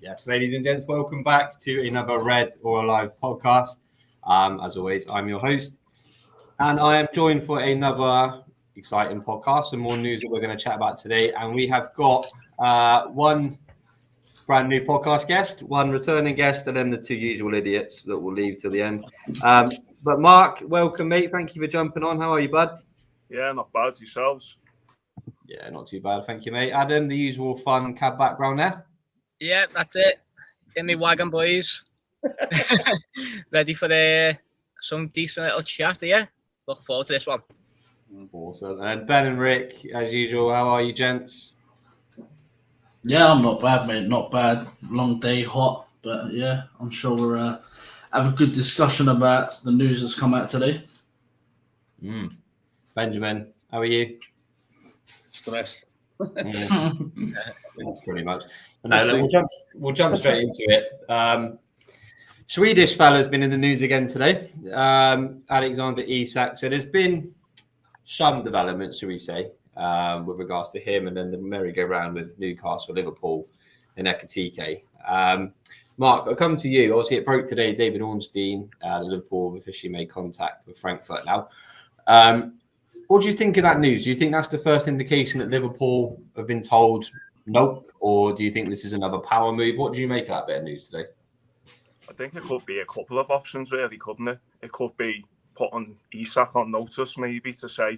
Yes, ladies and gents, welcome back to another Red or Alive podcast. As always, I'm your host, and I am joined for another exciting podcast. Some more news that we're going to chat about today, and we have got one brand new podcast guest, one returning guest, and then the two usual idiots that will leave till the end. But Mark, welcome, mate. Thank you for jumping on. How are you, bud? Yeah, not bad. Yourselves? Yeah, not too bad. Thank you, mate. Adam, the usual fun cab background there. Yeah, that's it. In me wagon, boys. Ready for some decent little chat, yeah? Looking forward to this one. Awesome. And Ben and Rick, as usual, how are you, gents? Yeah, I'm not bad, mate. Not bad. Long day, hot. But yeah, I'm sure we'll have a good discussion about the news that's come out today. Benjamin, how are you? Stressed. Pretty much. But no, we'll jump straight into it. Swedish fella's been in the news again today. Alexander Isak. So there's been some development, should we say, with regards to him, and then the merry-go-round with Newcastle, Liverpool, and Ekitike. Mark, I'll come to you. Obviously, it broke today. David Ornstein, Liverpool, have officially made contact with Frankfurt now. What do you think of that news? Do you think that's the first indication that Liverpool have been told nope, or do you think this is another power move? What do you make of that bit of news today? I think it could be a couple of options, really, couldn't it? It could be putting Isak on notice, maybe, to say,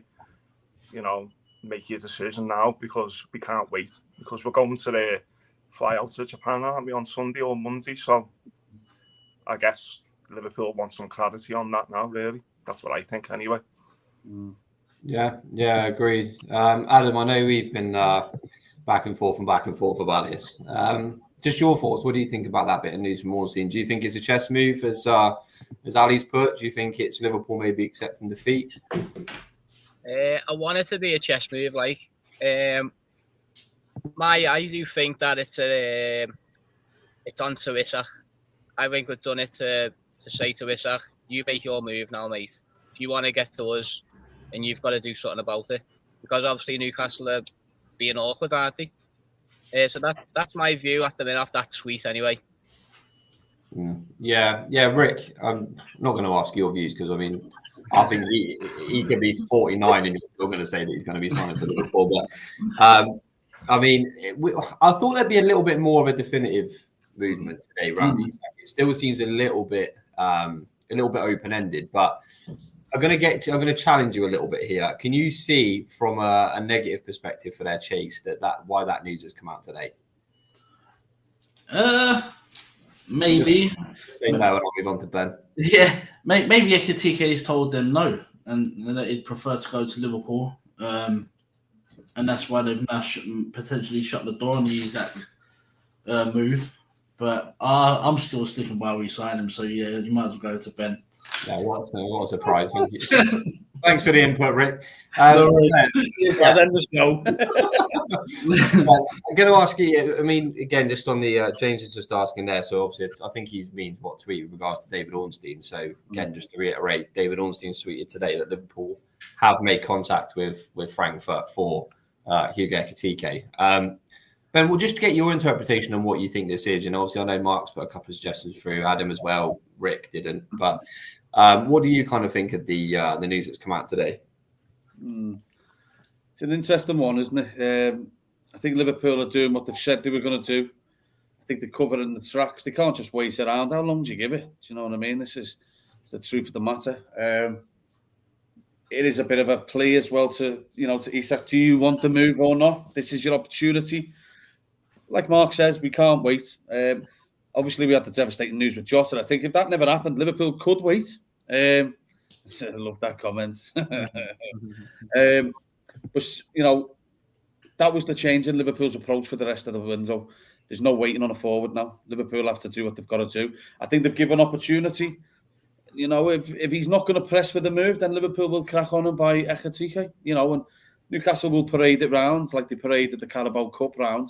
make your decision now because we can't wait. Because we're going to fly out to Japan, aren't we, on Sunday or Monday? So I guess Liverpool want some clarity on that now, really. That's what I think, anyway. Yeah, agreed. Adam, I know we've been back and forth about this. Just your thoughts. What do you think about that bit of news from Ornstein? Do you think it's a chess move, as Ali's put? Do you think it's Liverpool maybe accepting defeat? I want it to be a chess move. I do think that it's on to Isak. I think we've done it to say to Isak, you make your move now, mate. If you want to get to us, and you've got to do something about it, because obviously Newcastle are being awkward, aren't they? So that's my view at the minute of that tweet, anyway. Yeah, Rick. I'm not going to ask your views because I think he could be 49 and you're still going to say that he's going to be signing for Liverpool. But I thought there'd be a little bit more of a definitive movement today, right? It still seems a little bit open-ended, but I'm going to challenge you a little bit here. Can you see from a negative perspective for their chase why that news has come out today? Maybe. Say no, and I'll move on to Ben. Yeah, maybe Ekitike has told them no, and that he'd prefer to go to Liverpool, and that's why they've now potentially shut the door on the Isak move. But I'm still sticking by we signed him, so yeah, you might as well go to Ben. Yeah, what a surprise. Thank you. Thanks for the input, Rick. Then the I'm going to ask you, again, just on the, James is just asking there, so obviously I think he means what tweet with regards to David Ornstein. So again, just to reiterate, David Ornstein tweeted today that Liverpool have made contact with Frankfurt for Hugo Ekitike. Ben, we'll just get your interpretation on what you think this is. Obviously I know Mark's put a couple of suggestions through, Adam as well, Rick didn't, but what do you kind of think of the news that's come out today? It's an interesting one, isn't it? I think Liverpool are doing what they've said they were going to do. I think they're covering the tracks. They can't just wait around. How long do you give it? Do you know what I mean? This is the truth of the matter. It is a bit of a play as well to Isak. Do you want the move or not? This is your opportunity. Like Mark says, we can't wait. Obviously, we had the devastating news with Jota. I think if that never happened, Liverpool could wait. I love that comment. But, that was the change in Liverpool's approach for the rest of the window. There's no waiting on a forward now. Liverpool have to do what they've got to do. I think they've given opportunity. If he's not going to press for the move, then Liverpool will crack on and buy Ekitike. And Newcastle will parade it round like they paraded the Carabao Cup round.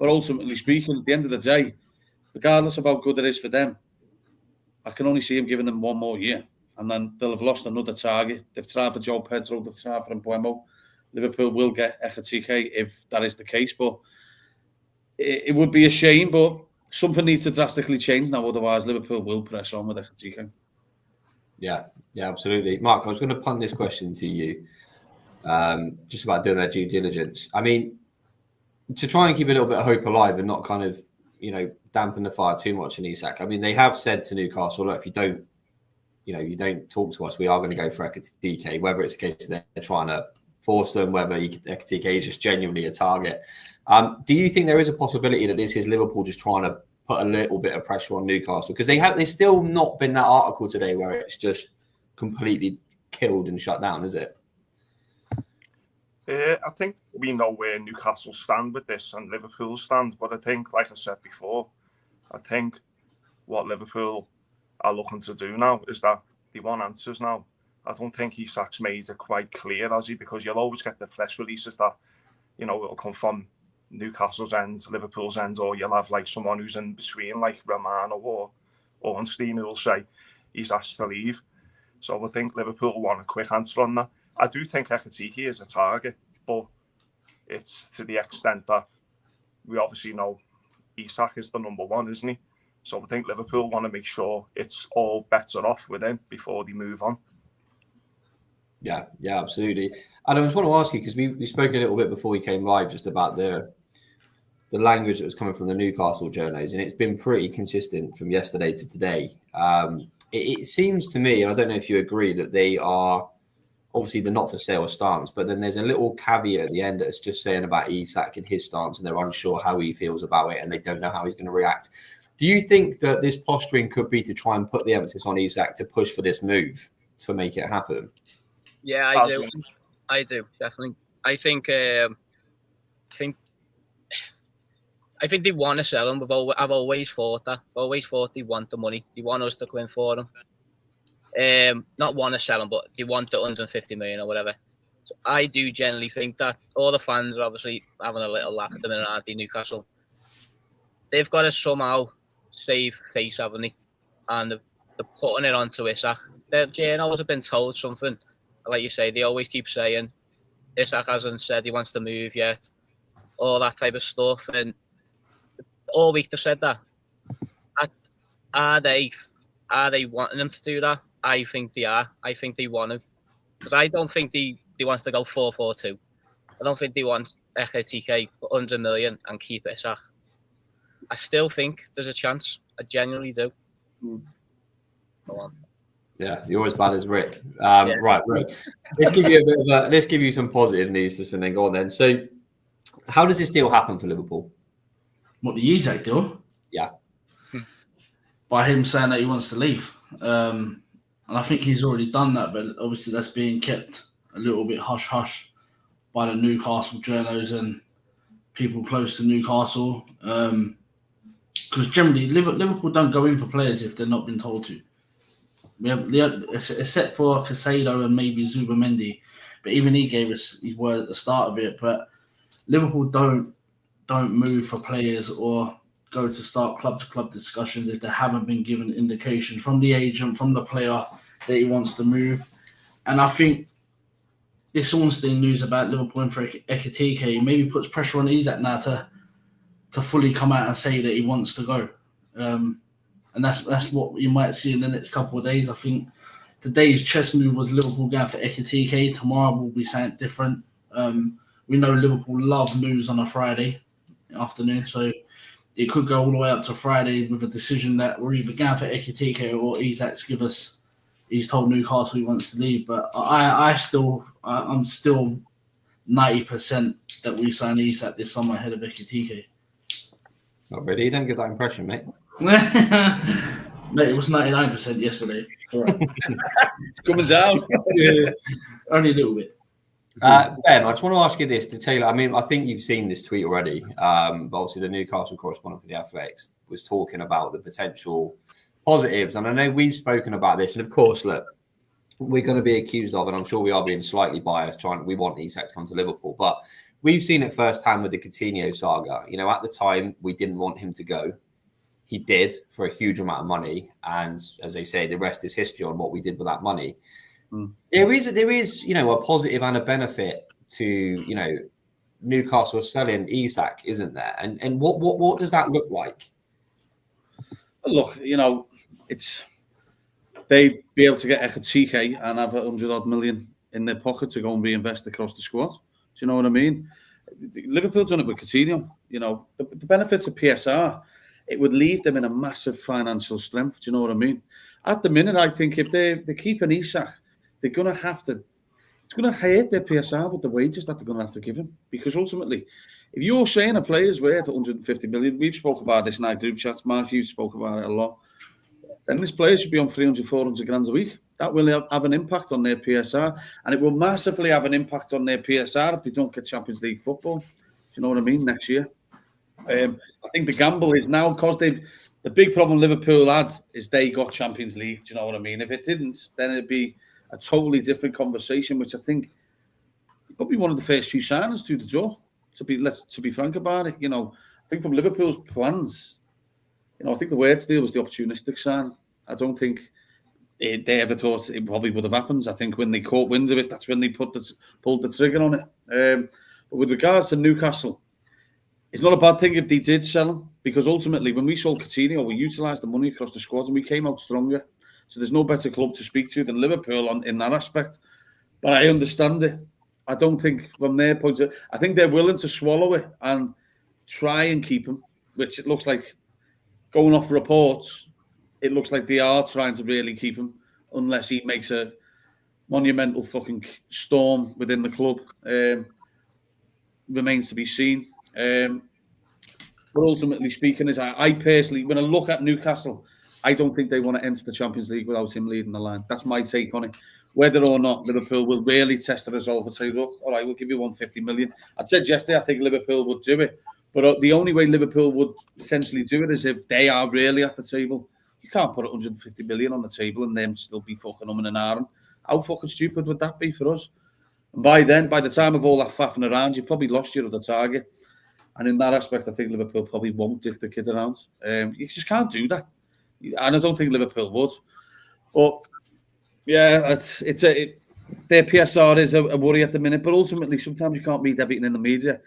But ultimately speaking, at the end of the day, regardless of how good it is for them, I can only see him giving them one more year. And then they'll have lost another target. They've tried for Joe Pedro, they've tried for Mbuemo. Liverpool will get Ekitike if that is the case. But it would be a shame, but something needs to drastically change now. Otherwise, Liverpool will press on with Ekitike. Yeah, absolutely. Mark, I was going to punt this question to you, just about doing their due diligence. I mean, to try and keep a little bit of hope alive and not kind of, dampen the fire too much in Isak. I mean, they have said to Newcastle, look, if you don't talk to us, we are going to go for Ekitike, whether it's a case that they're trying to force them, whether Ekitike is just genuinely a target. Do you think there is a possibility that this is Liverpool just trying to put a little bit of pressure on Newcastle? Because there's still not been that article today where it's just completely killed and shut down, is it? I think we know where Newcastle stand with this and Liverpool stands, but I think, like I said before, I think what Liverpool are looking to do now is that they want answers now. I don't think Isak's made it quite clear, has he? Because you'll always get the press releases that, it'll come from Newcastle's end, Liverpool's end, or you'll have like someone who's in between, like Rahman or Ornstein, who will say he's asked to leave. So I think Liverpool want a quick answer on that. I do think Ekitike is a target, but it's to the extent that we obviously know Isak is the number one, isn't he? So I think Liverpool want to make sure it's all bets are off with him before they move on. Yeah, absolutely. And I just want to ask you, because we spoke a little bit before we came live just about the language that was coming from the Newcastle journos, and it's been pretty consistent from yesterday to today. It seems to me, and I don't know if you agree, that they are obviously the not for sale stance, but then there's a little caveat at the end that's just saying about Isak and his stance, and they're unsure how he feels about it, and they don't know how he's going to react. Do you think that this posturing could be to try and put the emphasis on Isak to push for this move to make it happen? Yeah, I do definitely. I think they want to sell him. I've always thought that. I've always thought they want the money. They want us to go in for him. Not want to sell him, but they want the 150 million or whatever. So I do generally think that all the fans are obviously having a little laugh at them and anti Newcastle. They've got to somehow save face, haven't they? And they're putting it onto Isak. The journals have been told something. Like you say, they always keep saying Isak hasn't said he wants to move yet. All that type of stuff. And all week they've said that. Are they wanting them to do that? I think they are. I think they want to. Because I don't think they wants to go 4-4-2. I don't think they want Ekitike for 100 million and keep Isak. I still think there's a chance. I genuinely do. Go on. Yeah, you're as bad as Rick. Right, Rick. Let's give you some positive news this and then go on then. So, how does this deal happen for Liverpool? What, the Isak deal? Yeah. By him saying that he wants to leave. And I think he's already done that, but obviously that's being kept a little bit hush-hush by the Newcastle journos and people close to Newcastle. Because generally, Liverpool don't go in for players if they're not been told to. We have, except for Casado and maybe Zubamendi, but even he gave us his word at the start of it. But Liverpool don't move for players or go to start club-to-club discussions if they haven't been given indication from the agent, from the player that he wants to move. And I think this Ornstein news about Liverpool and for Ekitike maybe puts pressure on Isak now to fully come out and say that he wants to go. And that's what you might see in the next couple of days. I think today's chess move was Liverpool going for Ekitike. Tomorrow will be something different. We know Liverpool love moves on a Friday afternoon, so it could go all the way up to Friday with a decision that we're either going for Ekitike or Isak's give us. He's told Newcastle he wants to leave, but I'm still 90% that we sign Isak this summer ahead of Ekitike. Not really. You don't get that impression, mate. Mate, it was 99% yesterday. It's coming down. Yeah, only a little bit. Ben, I just want to ask you this to Taylor. I mean, I think you've seen this tweet already. But obviously, the Newcastle correspondent for the Athletics was talking about the potential positives. And I know we've spoken about this. And of course, look, we're going to be accused of, and I'm sure we are being slightly biased, we want Isak to come to Liverpool. But we've seen it firsthand with the Coutinho saga. You know, at the time, we didn't want him to go. He did for a huge amount of money. And as they say, the rest is history on what we did with that money. There is, you know, a positive and a benefit to, you know, Newcastle selling Isak, isn't there? And what does that look like? Look, they'd be able to get Ekitike and have 100 million in their pocket to go and reinvest across the squad. Do you know what I mean? Liverpool done it with Coutinho. The benefits of PSR, it would leave them in a massive financial strength. Do you know what I mean? At the minute, I think if they're keeping Isak, they're going to have to. It's going to hurt their PSR with the wages that they're going to have to give him. Because ultimately, if you're saying a player's worth 150 million, we've spoke about this in our group chats, Mark, you've spoke about it a lot, then this player should be on 300, 400 grand a week. That will have an impact on their PSR, and it will massively have an impact on their PSR if they don't get Champions League football. Do you know what I mean? Next year. I think the gamble is now, because the big problem Liverpool had is they got Champions League. Do you know what I mean? If it didn't, then it'd be a totally different conversation, which I think probably one of the first few signings to the door. To be frank about it, I think from Liverpool's plans, I think the Words deal was the opportunistic sign. I don't think they ever thought it probably would have happened. I think when they caught wind of it, that's when they pulled the trigger on it. But with regards to Newcastle, it's not a bad thing if they did sell him, because ultimately when we sold Coutinho, we utilised the money across the squad and we came out stronger. So there's no better club to speak to than Liverpool in that aspect. But I understand it. I don't think from their point of view, I think they're willing to swallow it and try and keep him, which it looks like, going off reports, it looks like they are trying to really keep him, unless he makes a monumental fucking storm within the club. Remains to be seen. But ultimately speaking, I personally, when I look at Newcastle, I don't think they want to enter the Champions League without him leading the line. That's my take on it. Whether or not Liverpool will really test the resolve and say, look, all right, we'll give you 150 million. I said yesterday, I think Liverpool would do it. But the only way Liverpool would potentially do it is if they are really at the table. You can't put 150 million on the table and them still be fucking umming and ahhing. How fucking stupid would that be for us? And by the time of all that faffing around, you've probably lost your other target. And in that aspect, I think Liverpool probably won't dick the kid around. You just can't do that. And I don't think Liverpool would. But yeah, their PSR is a worry at the minute. But ultimately, sometimes you can't read everything in the media.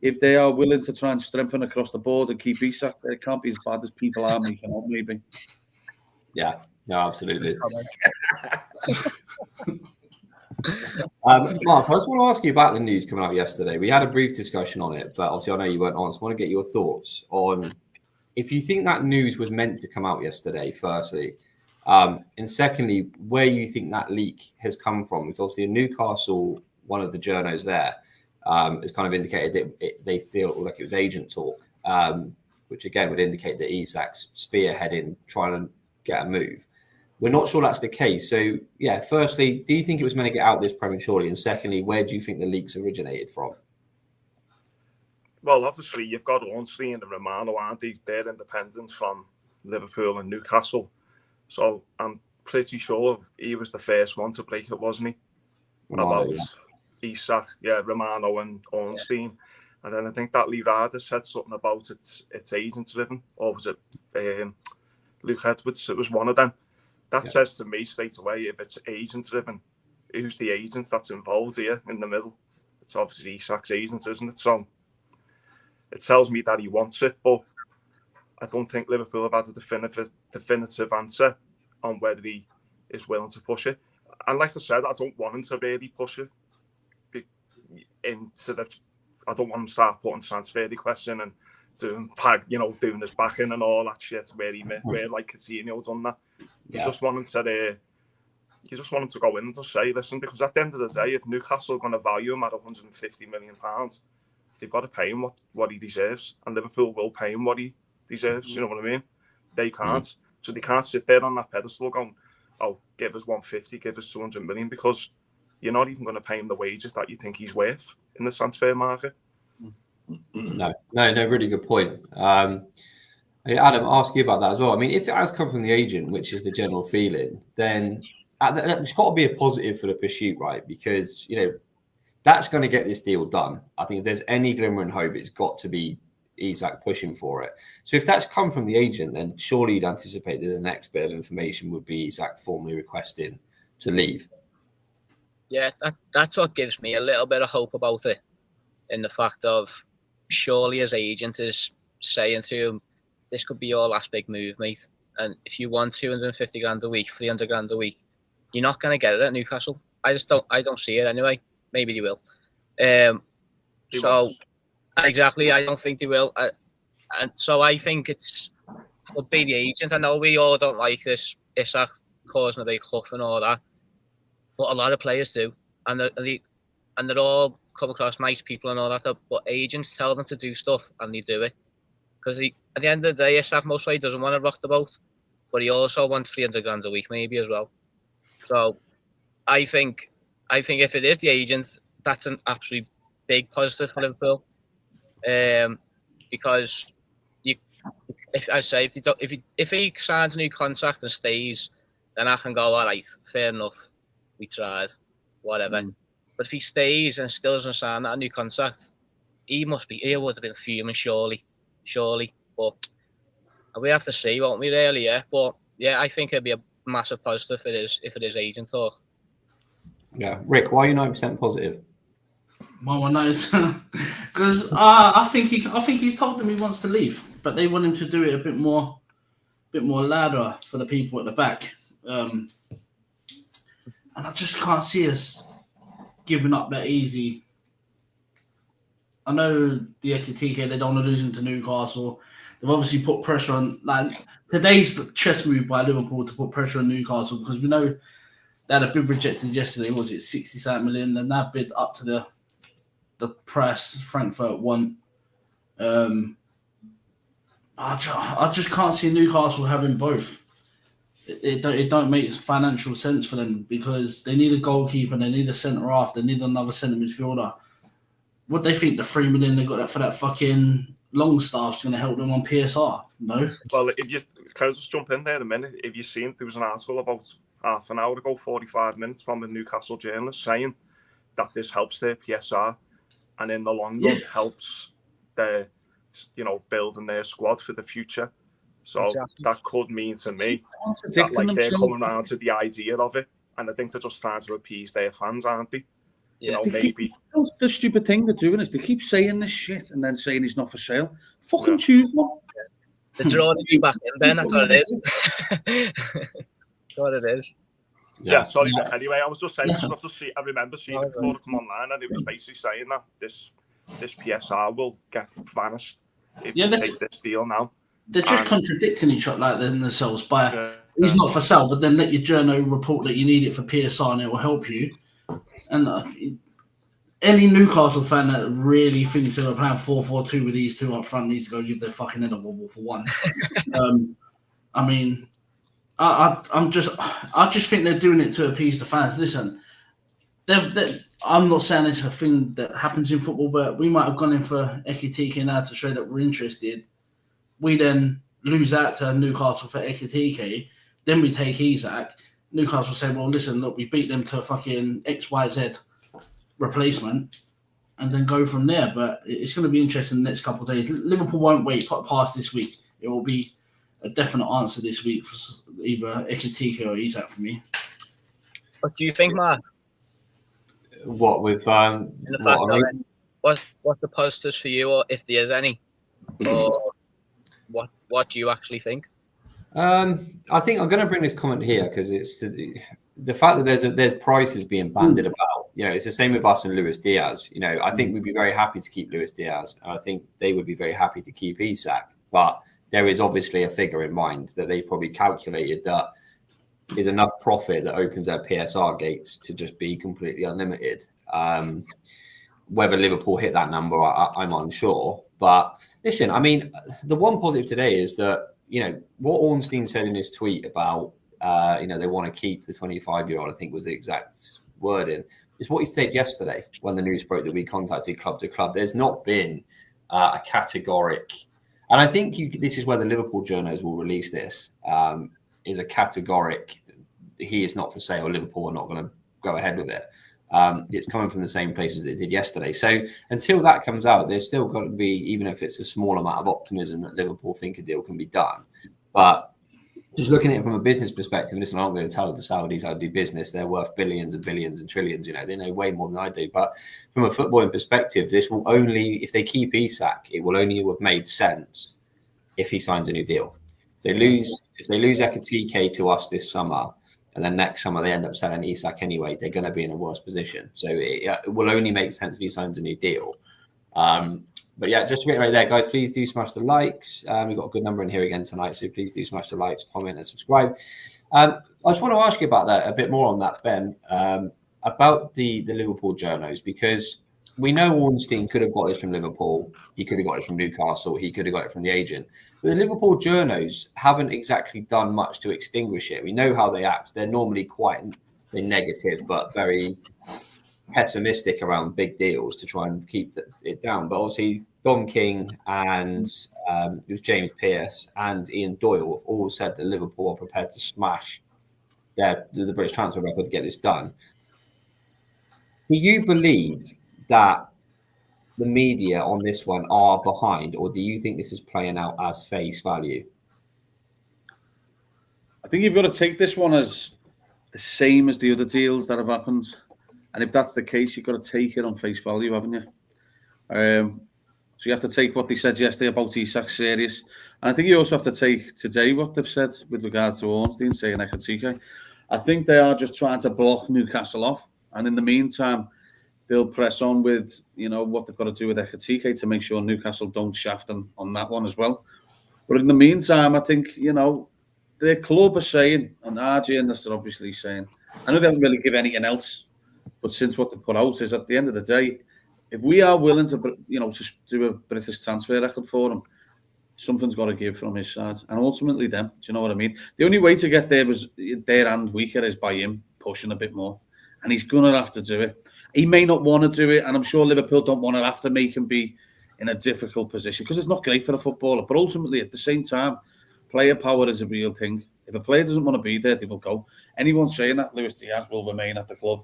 If they are willing to try and strengthen across the board and keep Isak, it can't be as bad as people are making out, maybe. Yeah, no, absolutely. Mark, I just want to ask you about the news coming out yesterday. We had a brief discussion on it, but obviously I know you weren't on, so I want to get your thoughts on if you think that news was meant to come out yesterday, firstly, and secondly, where you think that leak has come from. It's obviously in Newcastle, one of the journos there has kind of indicated that they feel like it was agent talk, which again would indicate that Isak's spearheading trying to get a move. We're not sure that's the case. So, yeah, firstly, do you think it was meant to get out this prematurely? And secondly, where do you think the leaks originated from? Well, obviously, you've got Ornstein and Romano, aren't they? They're independent from Liverpool and Newcastle. So I'm pretty sure he was the first one to break it, wasn't he? Romano, about Isak, Romano and Ornstein. And then I think that Liverpool said something about it's agent-driven. Or was it Luke Edwards? It was one of them. That says to me straight away, if it's agent-driven, who's the agent that's involved here in the middle? It's obviously Isak's agent, isn't it? So it tells me that he wants it, but I don't think Liverpool have had a definitive answer on whether he is willing to push it. And like I said, I don't want him to really push it. I don't want him to start putting transfer question and doing his backing and all that shit where like Coutinho done that. You just want him to go in and just say, listen, because at the end of the day, if Newcastle are going to value him at £150 million, they've got to pay him what he deserves, and Liverpool will pay him what he deserves. You know what I mean? They can't, so they can't sit there on that pedestal going, "Oh, give us 150, give us 200 million," because you're not even going to pay him the wages that you think he's worth in the transfer market. No, really good point. Adam, I'll ask you about that as well. I mean, if it has come from the agent, which is the general feeling, then it's got to be a positive for the pursuit, right? Because, that's going to get this deal done. I think if there's any glimmer and hope, it's got to be Isak pushing for it. So if that's come from the agent, then surely you'd anticipate that the next bit of information would be Isak formally requesting to leave. Yeah, that's what gives me a little bit of hope about it. in the fact of surely his agent is saying to him, this could be your last big move, mate. And if you want 250 grand a week, 300 grand a week, you're not going to get it at Newcastle. I don't see it anyway. Maybe they will. Exactly, I don't think they will. And so I think would be the agent. I know we all don't like this Isak causing a big huff and all that, but a lot of players do, and they're all come across nice people and all that. But agents tell them to do stuff, and they do it because at the end of the day, Isak most likely doesn't want to rock the boat, but he also wants 300 grand a week maybe as well. So I think if it is the agent, that's an absolutely big positive for Liverpool, because if he signs a new contract and stays, then I can go, all right, fair enough, we tried, whatever. But if he stays and still doesn't sign that new contract, he would have been fuming, surely. But we have to see, won't we? Really, yeah. But yeah, I think it'd be a massive positive if it is agent talk. Yeah, Rick, why are you 9% positive? Well, one knows because I think he's told them he wants to leave, but they want him to do it a bit more louder for the people at the back, and I just can't see us giving up that easy. I know the Ekitike, they don't want to lose him to Newcastle. They've obviously put pressure on. Like today's the chess move by Liverpool to put pressure on Newcastle because we know they had a bid rejected yesterday. Was it 67 million? Then that bid up to the price Frankfurt want. I just can't see Newcastle having both. It don't make financial sense for them because they need a goalkeeper, they need a centre half, they need another centre midfielder. What they think the 3 million they got that for that fucking Longstaff's going to help them on PSR? No. Well, can I just jump in there a minute? If you've seen, there was an article about half an hour ago, 45 minutes, from a Newcastle journalist saying that this helps their PSR and in the long run helps their, building their squad for the future. So that could mean to me that they're coming around to the idea of it, and I think they're just trying to appease their fans, aren't they? Yeah, maybe. The stupid thing they're doing is they keep saying this shit and then saying he's not for sale. Fucking choose one. They're drawing you back in, Ben. That's what it is. That's what it is. Yeah, sorry, Nick. Anyway, I was just saying, I remember seeing it before it come online, and it was basically saying that this PSR will get vanished if they take this deal now. They're just contradicting each other themselves by he's not for sale, but then let your journal report that you need it for PSR and it will help you. And any Newcastle fan that really thinks they were playing 4-4-2 with these two up front needs to go give their fucking head a wobble for one. I mean, I just think they're doing it to appease the fans. Listen, I'm not saying it's a thing that happens in football, but we might have gone in for Ekitike now to show that we're interested. We then lose out to Newcastle for Ekitike. Then we take Isak. Newcastle say, well, listen, look, we beat them to fucking XYZ replacement and then go from there. But it's going to be interesting the next couple of days. Liverpool won't wait past this week. It will be a definite answer this week for either Ekitike or Isak for me. What do you think, Matt? What with what's the positives for you, or if there is any, or what do you actually think? I think I'm going to bring this comment here because it's the fact that there's prices being banded about. It's the same with us and Luis Diaz. I think we'd be very happy to keep Luis Diaz. I think they would be very happy to keep Isak. But there is obviously a figure in mind that they probably calculated that is enough profit that opens their PSR gates to just be completely unlimited. Whether Liverpool hit that number, I'm unsure. But listen, I mean, the one positive today is that, what Ornstein said in his tweet about, they want to keep the 25-year-old, I think was the exact wording, is what he said yesterday when the news broke that we contacted club to club. There's not been a categoric, and I think this is where the Liverpool journals will release this, is a categoric, he is not for sale, Liverpool are not going to go ahead with it. It's coming from the same places that it did yesterday. So until that comes out, there's still got to be, even if it's a small amount of optimism that Liverpool think a deal can be done. But just looking at it from a business perspective, listen, I'm not going to tell the Saudis how to do business. They're worth billions and billions and trillions. They know way more than I do. But from a footballing perspective, this will only, if they keep Isak, it will only have made sense if he signs a new deal. If they lose Ekitike to us this summer, and then next summer they end up selling Isak anyway, they're going to be in a worse position. So it will only make sense if he signs a new deal. But yeah, just to reiterate there, guys, please do smash the likes. We've got a good number in here again tonight, so please do smash the likes, comment, and subscribe. I just want to ask you about that, a bit more on that, Ben, about the Liverpool journos, because we know Ornstein could have got this from Liverpool. He could have got it from Newcastle. He could have got it from the agent. But the Liverpool journos haven't exactly done much to extinguish it. We know how they act. They're normally quite negative, but very pessimistic around big deals to try and keep it down. But obviously, Don King and it was James Pearce and Ian Doyle have all said that Liverpool are prepared to smash the British transfer record to get this done. Do you believe that the media on this one are behind, or do you think this is playing out as face value? I think you've got to take this one as the same as the other deals that have happened. And if that's the case, you've got to take it on face value, haven't you? So you have to take what they said yesterday about Isak serious. And I think you also have to take today what they've said with regards to Ornstein saying Ekitike. I think they are just trying to block Newcastle off. And in the meantime, they'll press on with, what they've got to do with Ekitike to make sure Newcastle don't shaft them on that one as well. But in the meantime, I think, their club are saying, and RJ and this are obviously saying, I know they haven't really give anything else, but since what they've put out is at the end of the day, if we are willing to, to do a British transfer record for them, something's got to give from his side. And ultimately them, do you know what I mean? The only way to get there their hand weaker is by him pushing a bit more. And he's going to have to do it. He may not want to do it, and I'm sure Liverpool don't want to have to make him be in a difficult position because it's not great for a footballer. But ultimately, at the same time, player power is a real thing. If a player doesn't want to be there, they will go. Anyone saying that Luis Diaz will remain at the club,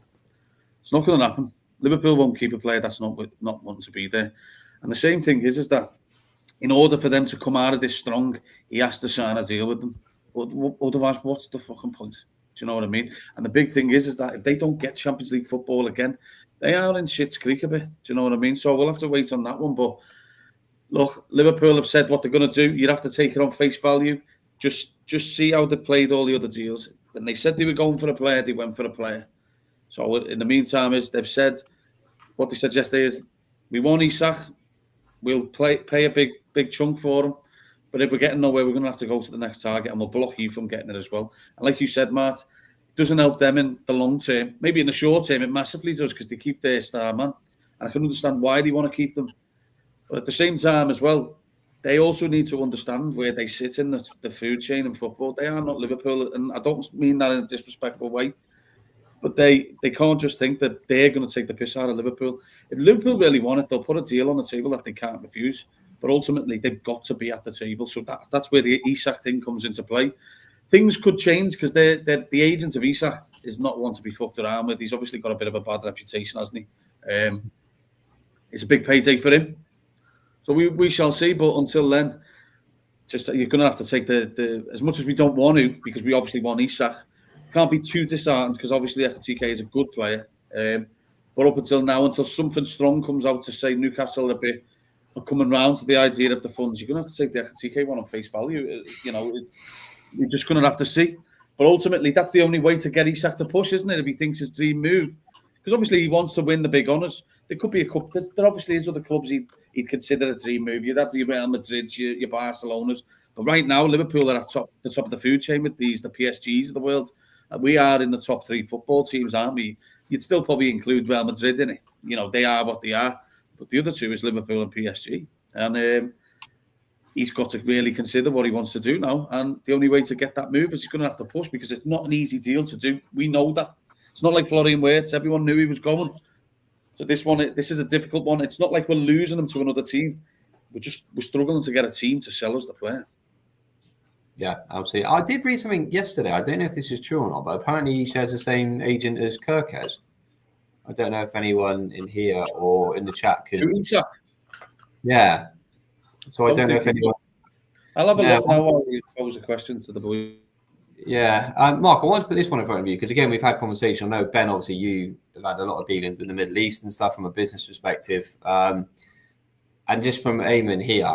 it's not going to happen. Liverpool won't keep a player that's not wanting to be there. And the same thing is that in order for them to come out of this strong, he has to sign a deal with them. Otherwise, what's the fucking point? Do you know what I mean? And the big thing is that if they don't get Champions League football again, they are in shit's creek a bit. Do you know what I mean? So we'll have to wait on that one. But look, Liverpool have said what they're going to do. You'd have to take it on face value. Just see how they played all the other deals. When they said they were going for a player, they went for a player. So in the meantime, they've said, what they said yesterday is, we want Isak, we'll pay a big chunk for him, but if we're getting nowhere, we're going to have to go to the next target and we'll block you from getting it as well. And like you said, Matt, it doesn't help them in the long term. Maybe in the short term, it massively does because they keep their star man. And I can understand why they want to keep them. But at the same time as well, they also need to understand where they sit in the food chain in football. They are not Liverpool, and I don't mean that in a disrespectful way. But they can't just think that they're going to take the piss out of Liverpool. If Liverpool really want it, they'll put a deal on the table that they can't refuse. But ultimately, they've got to be at the table. So that's where the Isak thing comes into play. Things could change because the agent of Isak is not one to be fucked around with. He's obviously got a bit of a bad reputation, hasn't he? It's a big payday for him. So we shall see. But until then, just you're going to have to take the as much as we don't want to, because we obviously want Isak. Can't be too disheartened because obviously Ekitike is a good player. But up until now, until something strong comes out to say Newcastle are coming round to the idea of the funds, you're going to have to take the Ekitike one on face value. You're just going to have to see. But ultimately, that's the only way to get Isak to push, isn't it? If he thinks his dream move. Because obviously he wants to win the big honours. There could be a couple. There obviously is other clubs he'd consider a dream move. You'd have the Real Madrids, your Barcelonas. But right now, Liverpool are at the top of the food chain with the PSGs of the world. We are in the top 3 football teams, aren't we? You'd still probably include Real Madrid in it. They are what they are. But the other two is Liverpool and PSG. And he's got to really consider what he wants to do now. And the only way to get that move is he's going to have to push because it's not an easy deal to do. We know that. It's not like Florian Wirtz. Everyone knew he was going. So this is a difficult one. It's not like we're losing him to another team. We're struggling to get a team to sell us the player. Yeah, absolutely. I did read something yesterday. I don't know if this is true or not, but apparently he shares the same agent as Kirk has. I don't know if anyone in here or in the chat can. Yeah. So I don't know if anyone. I'll have a look now while you pose a question to the boys. Yeah, Mark, I want to put this one in front of you because again, we've had conversation. I know Ben, obviously, you have had a lot of dealings with the Middle East and stuff from a business perspective. And just from Eamon here,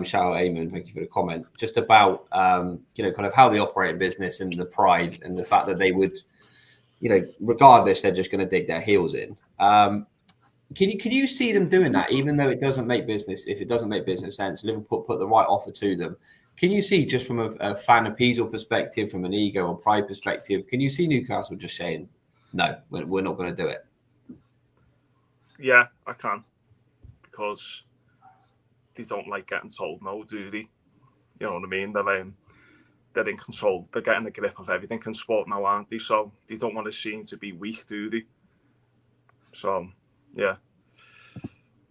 shout out Eamon, thank you for the comment. Just about kind of how they operate in business and the pride and the fact that they would, regardless, they're just going to dig their heels in. Can you see them doing that, even though it doesn't make business? If it doesn't make business sense, Liverpool put the right offer to them. Can you see, just from a fan appeasal perspective, from an ego or pride perspective, can you see Newcastle just saying, no, we're not going to do it? Yeah, I can, because they don't like getting told no, do they? You know what I mean? They're in control. They're getting a grip of everything in sport now, aren't they? So they don't want to seem to be weak, do they? So yeah,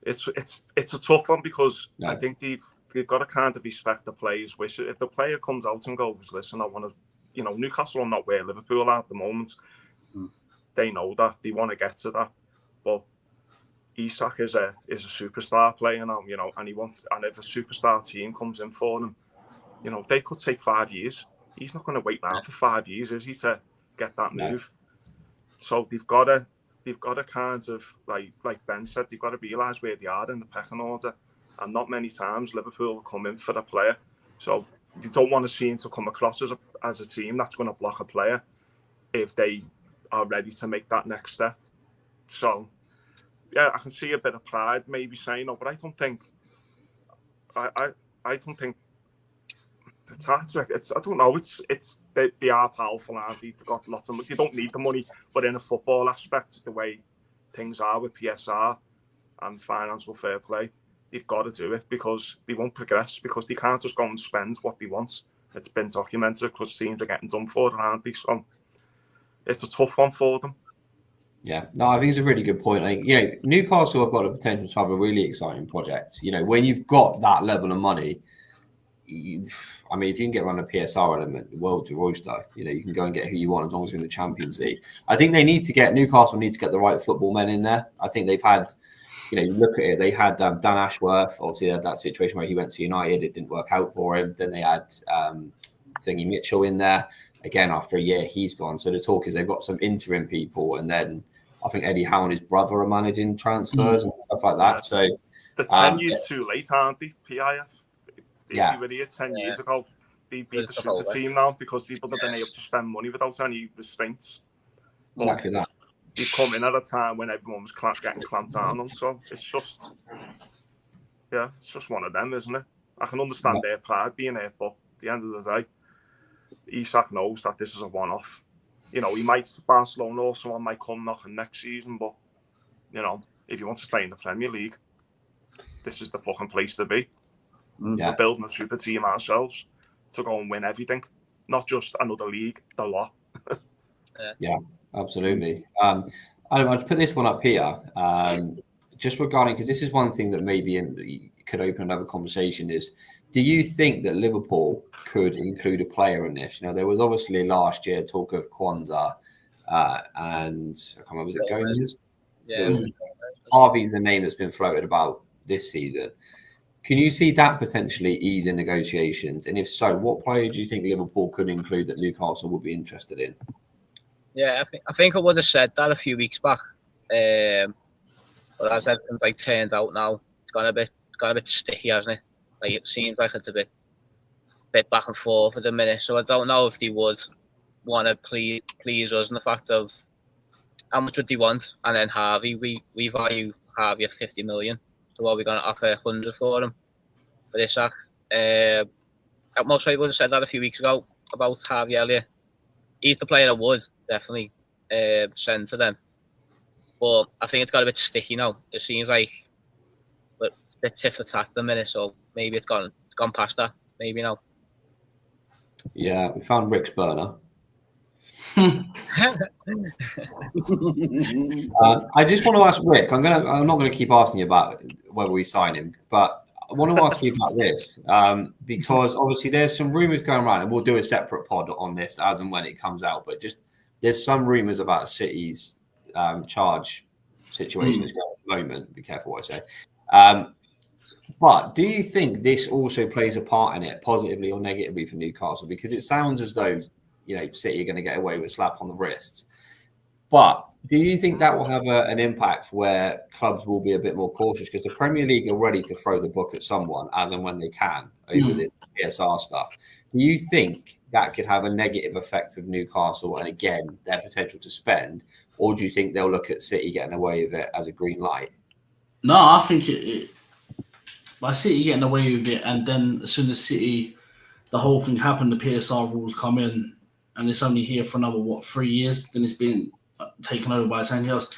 it's a tough one because I think they've got to kind of respect the players' wish. If the player comes out and goes, listen, I want to, Newcastle are not where Liverpool are at the moment. They know that. They want to get to that. But Isak is a superstar player now, and and if a superstar team comes in for them, they could take 5 years. He's not going to wait around for 5 years, is he, to get that move? So they've got to kind of, like Ben said, they've got to realise where they are in the pecking order. And not many times Liverpool will come in for a player. So they don't want to seem to come across as a team that's going to block a player if they are ready to make that next step. So, yeah, I can see a bit of pride maybe saying, no, but I don't think it's hard to, I don't know, they are powerful, aren't they? They've got lots of money. They don't need the money, but in a football aspect, the way things are with PSR and financial fair play, they've got to do it because they won't progress, because they can't just go and spend what they want. It's been documented because teams are getting done for it, aren't they? So it's a tough one for them. Yeah, no, I think it's a really good point. Newcastle have got the potential to have a really exciting project. When you've got that level of money, if you can get around a PSR element, the world's your oyster. You can go and get who you want as long as you're in the Champions League. I think Newcastle need to get the right football men in there. I think they've had, look at it. They had Dan Ashworth. Obviously, they had that situation where he went to United. It didn't work out for him. Then they had Thingy Mitchell in there. Again, after a year, he's gone. So the talk is they've got some interim people, and then I think Eddie Howe and his brother are managing transfers and stuff like that. So they're 10 years too late, aren't they? PIF. They were here 10 years ago. They'd be the super team now because they would have been able to spend money without any restraints. Exactly that. They come in at a time when everyone was getting clamped down on. So it's just one of them, isn't it? I can understand their pride being there, but at the end of the day, Isak knows that this is a one-off. He might, Barcelona or someone might come knocking next season, but, if you want to stay in the Premier League, this is the fucking place to be. Yeah. We're building a super team ourselves to go and win everything, not just another league, the lot. Yeah, absolutely. I'll put this one up here, just regarding, because this is one thing that maybe could open another conversation is, do you think that Liverpool could include a player in this? There was obviously last year talk of Kwanzaa and I can't remember, was it Gomez? Yeah. Harvey's the name that's been floated about this season. Can you see that potentially ease in negotiations? And if so, what player do you think Liverpool could include that Newcastle would be interested in? Yeah, I think I would have said that a few weeks back. But as everything's turned out now, it's got a bit sticky, hasn't it? It seems like it's a bit back and forth at the minute. So I don't know if they would want to please us in the fact of how much would they want, and then Harvey, we value Harvey at 50 million. So are we going to offer 100 for him for Isak? Most people would have said that a few weeks ago about Harvey Elliott. He's the player I would definitely send to them. But I think it's got a bit sticky now. It seems like a bit tit for tat at the minute, so maybe it's gone past that. Maybe now. Yeah, we found Rick's burner. I just want to ask Rick. I'm not going to keep asking you about whether we sign him, but I want to ask you about this because obviously there's some rumours going around, and we'll do a separate pod on this as and when it comes out. But just there's some rumours about City's charge situation at the moment. Be careful what I say. But do you think this also plays a part in it, positively or negatively, for Newcastle? Because it sounds as though City are going to get away with a slap on the wrists. But do you think that will have an impact where clubs will be a bit more cautious? Because the Premier League are ready to throw the book at someone as and when they can over this PSR stuff. Do you think that could have a negative effect with Newcastle and, again, their potential to spend? Or do you think they'll look at City getting away with it as a green light? No, I think by City getting away with it, and then as soon as City, the whole thing happened, the PSR rules come in, and it's only here for another, 3 years, then it's being taken over by something else.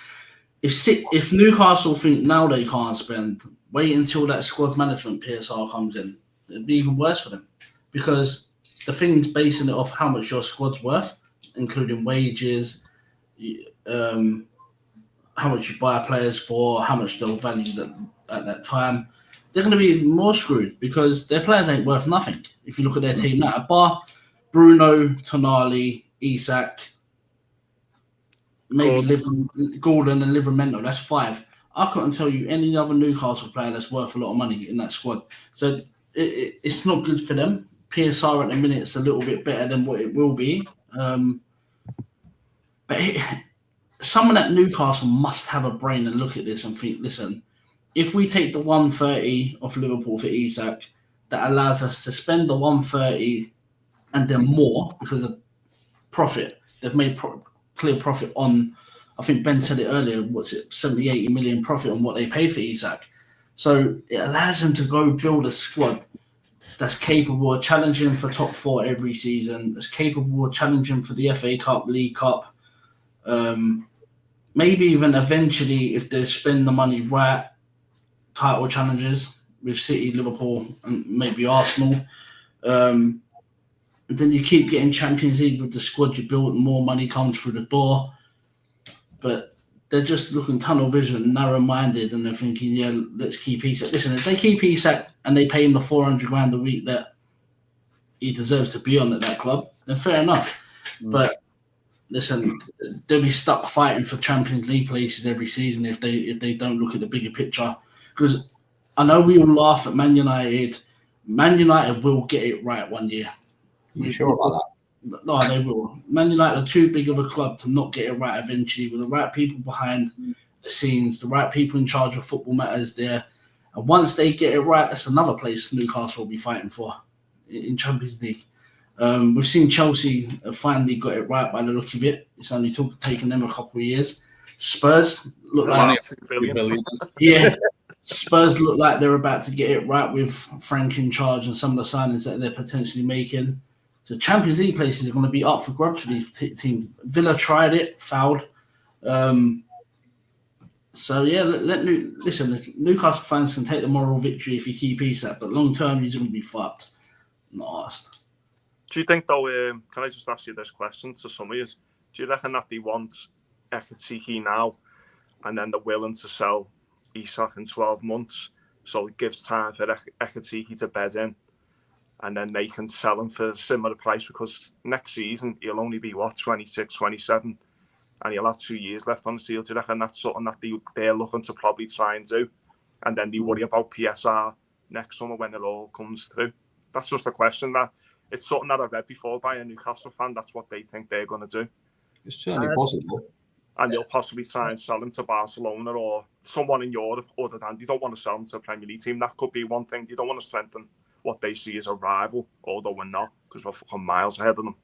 If Newcastle think now they can't spend, wait until that squad management PSR comes in. It'd be even worse for them, because the thing's basing it off how much your squad's worth, including wages, how much you buy players for, how much they'll value at that time. They're going to be more screwed because their players ain't worth nothing. If you look at their team now, bar Bruno, Tonali, Isak, maybe Gordon and Livramento, that's 5. I couldn't tell you any other Newcastle player that's worth a lot of money in that squad. So it's not good for them. PSR at the minute is a little bit better than what it will be. But someone at Newcastle must have a brain and look at this and think, listen, if we take the 130 off Liverpool for Isak, that allows us to spend the 130 and then more because of profit. They've made clear profit on, I think Ben said it earlier, 70, 80 million profit on what they pay for Isak. So it allows them to go build a squad that's capable of challenging for top 4 every season, that's capable of challenging for the FA Cup, League Cup, maybe even eventually, if they spend the money right, title challenges with City, Liverpool, and maybe Arsenal. Then you keep getting Champions League with the squad you build, and more money comes through the door. But they're just looking tunnel vision, narrow-minded, and they're thinking, yeah, let's keep Isak. Listen, if they keep Isak and they pay him the 400 grand a week that he deserves to be on at that club, then fair enough. But listen, they'll be stuck fighting for Champions League places every season if they don't look at the bigger picture. Because I know we all laugh at Man United. Man United will get it right one year. You sure about that? No, they will. Man United are too big of a club to not get it right eventually, with the right people behind the scenes, the right people in charge of football matters there. And once they get it right, that's another place Newcastle will be fighting for in Champions League. We've seen Chelsea finally got it right by the look of it. It's only taken them a couple of years. Spurs look like Spurs look like they're about to get it right with Frank in charge and some of the signings that they're potentially making. So Champions League places are going to be up for grabs for these teams. Villa tried it, fouled. So yeah, listen. Newcastle fans can take the moral victory if you keep Isak, but long term you're going to be fucked. Not asked. Do you think, though, can I just ask you this question to some of you? Do you reckon that they want Ekitike now and then they're willing to sell Isak in 12 months so it gives time for Ekitike to bed in and then they can sell him for a similar price, because next season he'll only be, 26, 27 and he'll have 2 years left on the deal. Do you reckon that's something that they're looking to probably try and do, and then they worry about PSR next summer when it all comes through? That's just a question that it's something that I've read before by a Newcastle fan. That's what they think they're going to do. It's certainly possible. And they'll possibly try and sell him to Barcelona or someone in Europe, other than they don't want to sell him to a Premier League team. That could be one thing. They don't want to strengthen what they see as a rival, although we're not, because we're fucking miles ahead of them.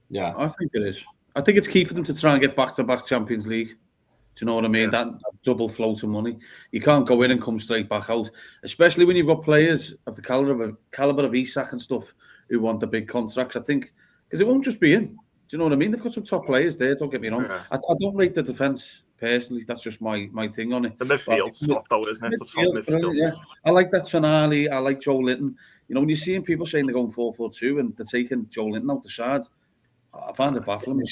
Yeah. I think it is. I think it's key for them to try and get back-to-back Champions League. Do you know what I mean? That double flow of money. You can't go in and come straight back out, especially when you've got players of the caliber of Isak and stuff who want the big contracts. I think because it won't just be him. Do you know what I mean? They've got some top players there. Don't get me wrong. I don't rate the defence personally. That's just my thing on it. The midfield's top though, isn't it? The top midfield. Yeah. I like that Tonali. I like Joe Linton. You know, when you're seeing people saying they're going 4-4-2 and they're taking Joe Linton out the side, I find it baffling.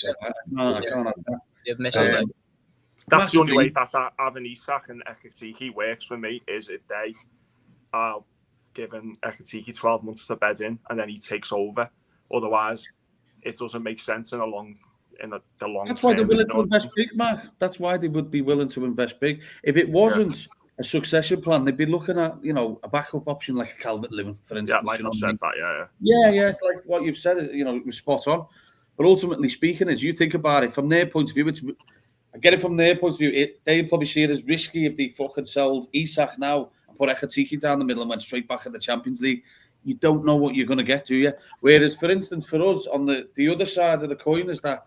I can't have that. You've missed it. That's the only way that having Isak and Ekitike works for me, is if they are giving Ekitike 12 months to bed in and then he takes over. Otherwise, it doesn't make sense in the long That's why they're willing to invest big, Mark. That's why they would be willing to invest big. If it wasn't a succession plan, they'd be looking at, a backup option like a Calvert-Lewin, for instance. Yeah, Michael said that, yeah. Yeah, it's like what you've said, it was spot on. But ultimately speaking, as you think about it, from their point of view, I get it from their point of view, they probably see it as risky if they fucking sold Isak now and put Ekitike down the middle and went straight back at the Champions League. You don't know what you're going to get, do you? Whereas, for instance, for us, on the other side of the coin is that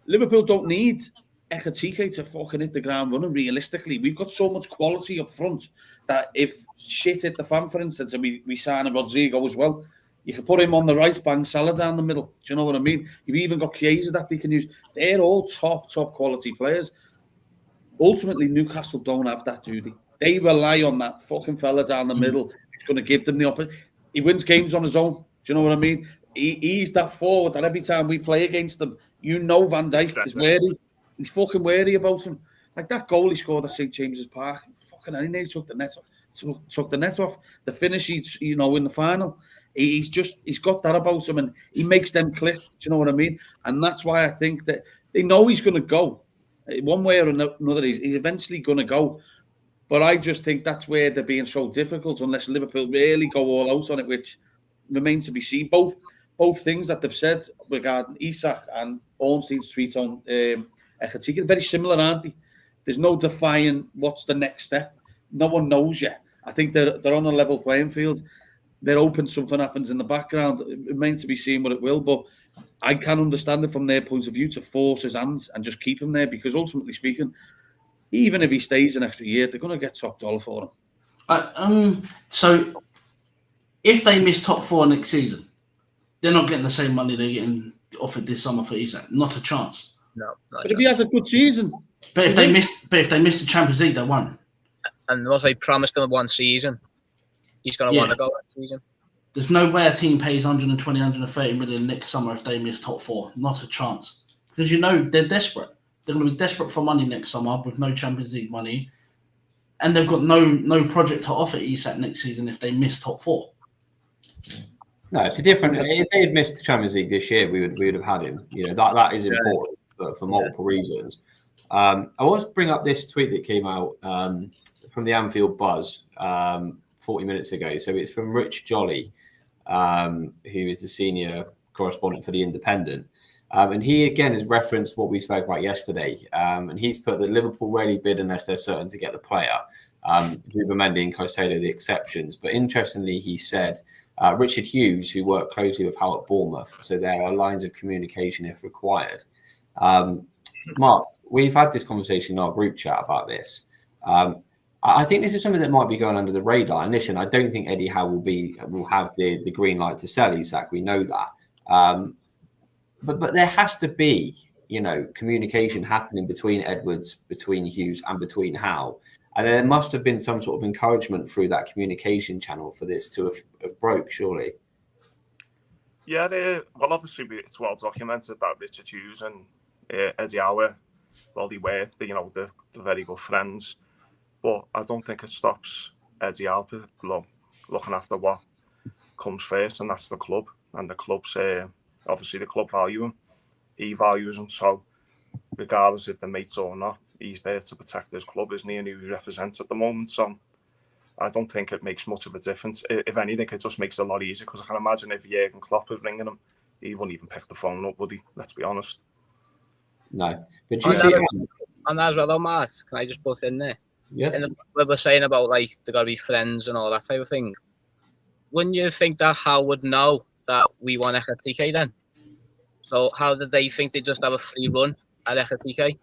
Liverpool don't need Ekitike to fucking hit the ground running, realistically. We've got so much quality up front that if shit hit the fan, for instance, and we sign a Rodrygo as well, you can put him on the right, bang Salah down the middle. Do you know what I mean? You've even got Chiesa that they can use. They're all top quality players. Ultimately, Newcastle don't have that, do they? They rely on that fucking fella down the middle. He's going to give them the opportunity. He wins games on his own. Do you know what I mean? He's that forward that every time we play against them, Van Dijk is wary. He's fucking wary about him. Like that goal he scored at St. James's Park, fucking any day took the net off. The finish, in the final, he's got that about him, and he makes them click. Do you know what I mean? And that's why I think that they know he's going to go one way or another. He's eventually going to go. But I just think that's where they're being so difficult, unless Liverpool really go all out on it, which remains to be seen. Both things that they've said regarding Isak and Ornstein's tweet on Ekitike, very similar, aren't they? There's no defying what's the next step. No one knows yet. I think they're on a level playing field. They're hoping something happens in the background. It remains to be seen what it will, but I can understand it from their point of view to force his hands and just keep him there, because ultimately speaking, even if he stays an extra year, they're going to get top dollar for him. So if they miss top 4 next season, they're not getting the same money they're getting offered this summer for Isak. Not a chance. No. But if he has a good season, but if they miss the Champions League, they won. And also, they promised him 1 season. He's going to want to go that season. There's no way a team pays 120, 130 million next summer if they miss top 4. Not a chance. Because they're desperate. They're going to be desperate for money next summer with no Champions League money. And they've got no project to offer Isak next season if they miss top 4. No, it's a different. If they had missed the Champions League this year, we would have had him. That is important for multiple reasons. I want to bring up this tweet that came out from the Anfield Buzz 40 minutes ago. So it's from Rich Jolly, who is the senior correspondent for The Independent. And he, again, has referenced what we spoke about yesterday. And he's put that Liverpool rarely bid unless they're certain to get the player. Zubimendi and Caicedo the exceptions. But interestingly, he said, Richard Hughes, who worked closely with Howe at Bournemouth, so there are lines of communication if required. Mark, we've had this conversation in our group chat about this. I think this is something that might be going under the radar. And listen, I don't think Eddie Howe will have the green light to sell Isak. We know that. But there has to be, communication happening between Edwards, between Hughes, and between Howe. And there must have been some sort of encouragement through that communication channel for this to have broke, surely. Yeah, well, obviously it's well documented that Richard Hughes and Eddie Howe, well, they were, the very good friends. But I don't think it stops Eddie Howe looking after what comes first, and that's the club. And the club's, obviously the club value him. He values him. So regardless if they're mates or not, he's there to protect his club, isn't he? And who he represents at the moment. So I don't think it makes much of a difference. If anything, it just makes it a lot easier, because I can imagine if Jurgen Klopp was ringing him, he wouldn't even pick the phone up, would he? Let's be honest. No. But do you see and as well, though, Matt, can I just put in there? Yeah. And we were saying about, like, they got to be friends and all that type of thing. Wouldn't you think that Howe would know that we want Ekitike then? So how did they think they just have a free run at Ekitike?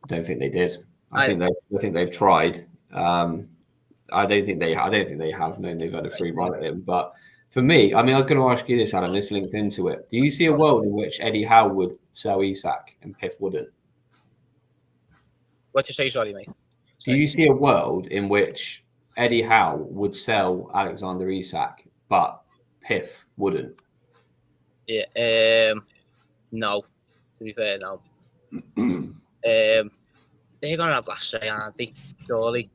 I don't think they did. I think they've tried. I don't think they have known they've had a free run at him. But for me, I was going to ask you this, Adam. This links into it. Do you see a world in which Eddie Howe would sell Isak and Piff wouldn't? What you say, sorry, mate? Do you see a world in which Eddie Howe would sell Alexander Isak, but Piff wouldn't? Yeah. No. To be fair, no. They're gonna have last say, aren't they? Surely.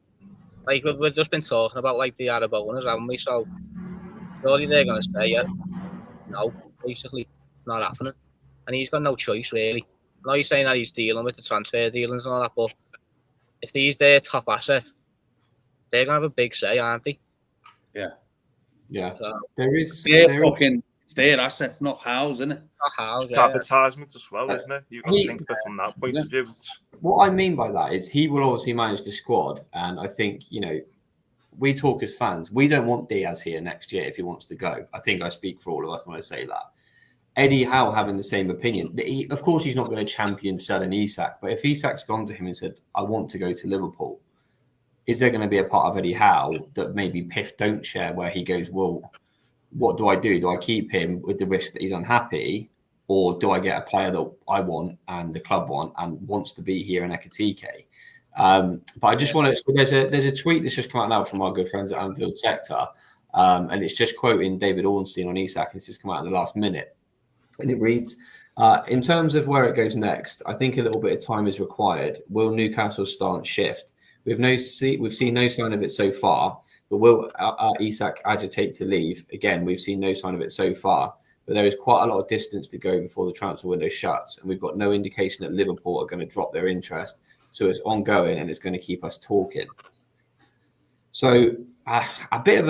Like we've just been talking about, like, the Arab owners, haven't we? So surely they're gonna say, no. Basically, it's not happening, and he's got no choice really. I know you're saying that he's dealing with the transfer dealings and all that, but if he's their top asset, they're going to have a big say, aren't they? Yeah. So, It's their assets, not Howe's, isn't it? not Howe's, It's advertisement as well, isn't it? You've got to think of it from that point of view. What I mean by that is he will obviously manage the squad, and I think, we talk as fans. We don't want Diaz here next year if he wants to go. I think I speak for all of us when I say that. Eddie Howe having the same opinion. Of course, he's not going to champion selling Isak, but if Isak's gone to him and said, I want to go to Liverpool, is there going to be a part of Eddie Howe that maybe Piff don't share where he goes, well, what do I do? Do I keep him with the risk that he's unhappy, or do I get a player that I want and the club want and wants to be here in Ekitike? But I just want to. So there's a tweet that's just come out now from our good friends at Anfield Sector, and it's just quoting David Ornstein on Isak. It's just come out in the last minute, and it reads: in terms of where it goes next, I think a little bit of time is required. Will Newcastle's stance shift? We've seen no sign of it so far. But will Isak agitate to leave? Again, we've seen no sign of it so far. But there is quite a lot of distance to go before the transfer window shuts, and we've got no indication that Liverpool are going to drop their interest. So it's ongoing, and it's going to keep us talking. So a bit of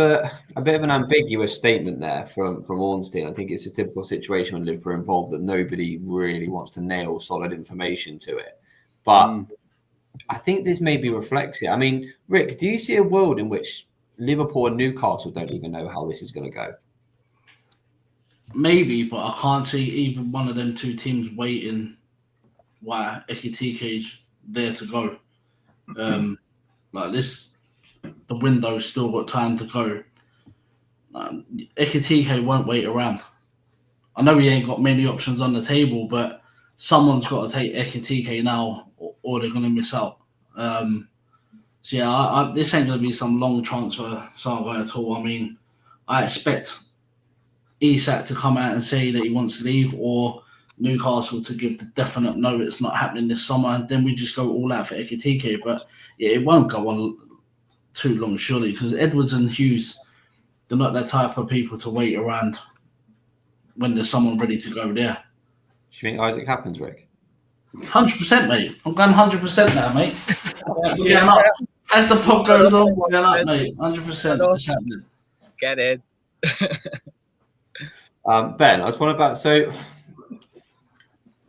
an ambiguous statement there from Ornstein. I think it's a typical situation when Liverpool are involved that nobody really wants to nail solid information to it. But I think this maybe reflects it. I mean, Rick, do you see a world in which Liverpool and Newcastle don't even know how this is going to go? Maybe, but I can't see either one of them two teams waiting while Ekitike's there to go. Like this, the window's still got time to go. Ekitike won't wait around. I know he ain't got many options on the table, but someone's got to take Ekitike now, or they're going to miss out. So yeah, this ain't going to be some long transfer saga at all. I mean, I expect Isak to come out and say that he wants to leave, or Newcastle to give the definite no, it's not happening this summer, and then we just go all out for Ekitike. But yeah, it won't go on too long, surely, because Edwards and Hughes, they're not that type of people to wait around when there's someone ready to go there. Do you think Isaac happens, Rick? 100%, mate. I'm going 100% now, mate. We're getting up. As the pub goes on, we're going up, mate. 100%. It's happening. Get in. Ben, I just want to so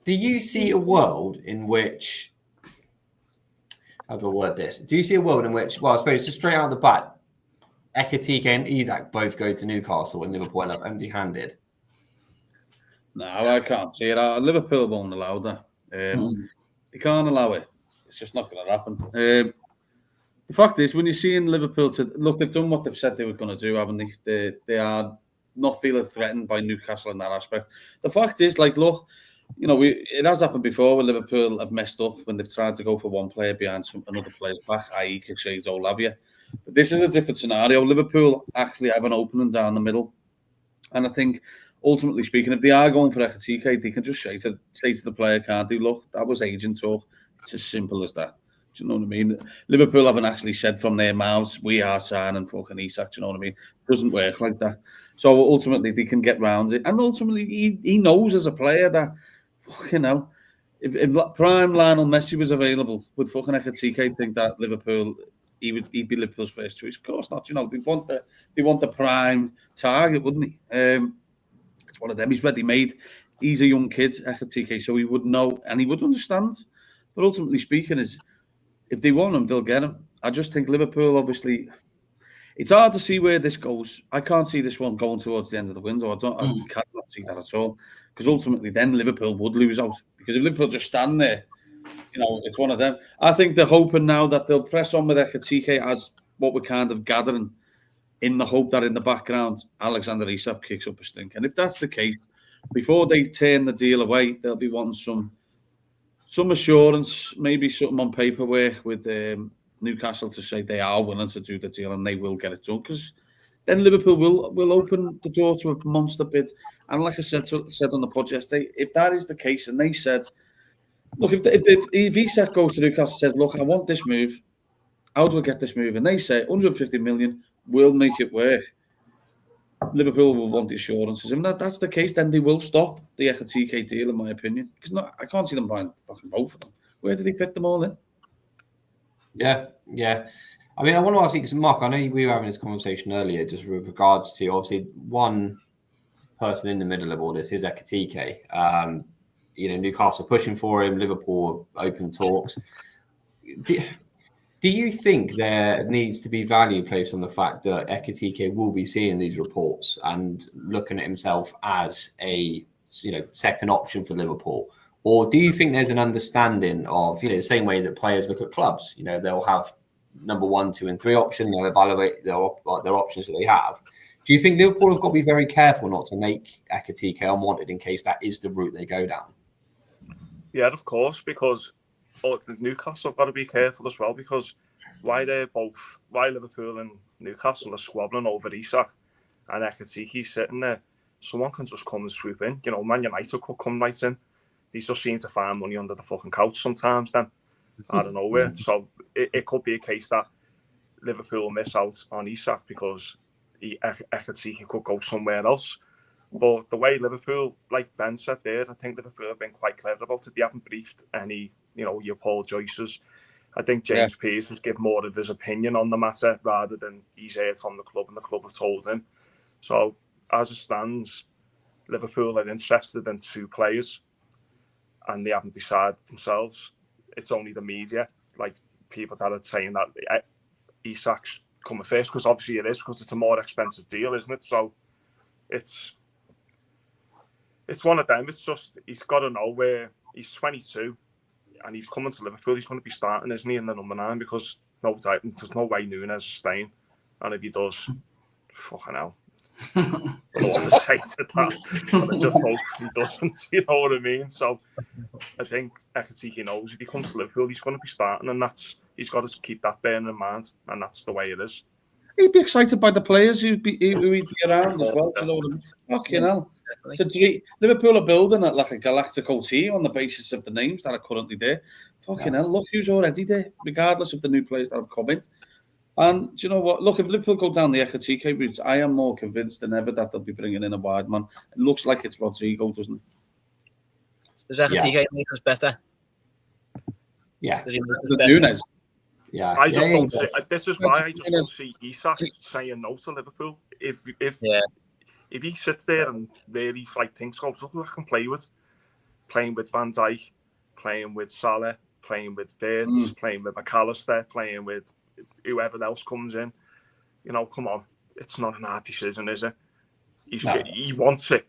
do you see a world in which, how do I word this? Do you see a world in which, well, I suppose just straight out of the bat, Ekitike and Isak both go to Newcastle and Liverpool end up empty-handed? No, I can't see it. Liverpool won't allow that. They can't allow it. It's just not going to happen. The fact is, when you're seeing Liverpool, they've done what they've said they were going to do, haven't they? They are not feeling threatened by Newcastle in that aspect. The fact is, look, it has happened before where Liverpool have messed up when they've tried to go for one player behind another player's back, i.e. Cachets or Lavia. But this is a different scenario. Liverpool actually have an opening down the middle. And I think, ultimately speaking, if they are going for Ekitike, they can just say to the player, can't they? Look, that was agent talk. It's as simple as that. Do you know what I mean? Liverpool haven't actually said from their mouths, we are signing fucking Isak. Do you know what I mean? It doesn't work like that. So ultimately, they can get round it. And ultimately, he knows as a player that, fucking hell, if prime Lionel Messi was available, would fucking Ekitike think that Liverpool, he'd be Liverpool's first choice? Of course not. They want the prime target, wouldn't he? It's one of them. He's ready-made. He's a young kid, Ekitike, so he would know and he would understand. But ultimately speaking, if they want him, they'll get him. I just think Liverpool, obviously, it's hard to see where this goes. I can't see this one going towards the end of the window. I cannot see that at all. Because ultimately, then Liverpool would lose out. Because if Liverpool just stand there, it's one of them. I think they're hoping now that they'll press on with Ekitike as what we're kind of gathering, in the hope that in the background, Alexander Isak kicks up a stink. And if that's the case, before they turn the deal away, they'll be wanting some assurance, maybe something on paperwork with Newcastle to say they are willing to do the deal and they will get it done. Because then Liverpool will open the door to a monster bid. And like I said on the pod yesterday, if that is the case, and they said, look, if Isak goes to Newcastle and says, look, I want this move, how do I get this move? And they say 150 million, we'll make it work. Liverpool will want the assurances. If that's the case, then they will stop the Ekitike deal, in my opinion. Because I can't see them buying fucking both of them. Where do they fit them all in? Yeah. I mean, I want to ask you, because Mark, I know we were having this conversation earlier, just with regards to obviously one person in the middle of all this is Ekitike. Newcastle pushing for him, Liverpool open talks. Do you think there needs to be value placed on the fact that Ekitike will be seeing these reports and looking at himself as a second option for Liverpool? Or do you think there's an understanding of, the same way that players look at clubs, they'll have number 1, 2, and 3 option, they'll evaluate their options that they have. Do you think Liverpool have got to be very careful not to make Ekitike unwanted in case that is the route they go down? Yeah, of course, because the Newcastle have got to be careful as well, because why Liverpool and Newcastle are squabbling over Isak and Ekitike sitting there, someone can just come and swoop in. Man United could come right in. They just seem to find money under the fucking couch sometimes then. I don't know where. So it could be a case that Liverpool miss out on Isak because Ekitike could go somewhere else. But the way Liverpool, like Ben said there, I think Liverpool have been quite clever about it. They haven't briefed any, your Paul Joyces. I think James Pearce has given more of his opinion on the matter rather than he's heard from the club and the club have told him. So as it stands, Liverpool are interested in 2 players and they haven't decided themselves. It's only the media, like people that are saying that Isak's coming first, because obviously it is, because it's a more expensive deal, isn't it? So it's one of them. It's just, he's got to know where he's 22 and he's coming to Liverpool. He's going to be starting, isn't he, in the number 9, because there's no way Núñez is staying. And if he does, fucking hell. I don't know what to say to that. But I just hope he doesn't, you know what I mean? So I think Ekitike knows if he comes to Liverpool, he's going to be starting, and he's got to keep that bearing in mind, and that's the way it is. He'd be excited by the players who'd be around as well. You know what I mean? Fucking hell. Liverpool are building it like a Galactico team on the basis of the names that are currently there. Fucking hell, look who's already there, regardless of the new players that have come in. And do you know what? Look, if Liverpool go down the Ekitike route, I am more convinced than ever that they'll be bringing in a wide man. It looks like it's Rodrygo, doesn't it? Does Ekitike make us better? Yeah. Núñez. Yeah. I just don't see. This is why I just don't see Isak saying no to Liverpool. If he sits there and really thinks, oh, look who I can play with, playing with Van Dijk, playing with Salah, playing with Wirtz, playing with McAllister, playing with whoever else comes in, come on, it's not an hard decision, is it? He wants it,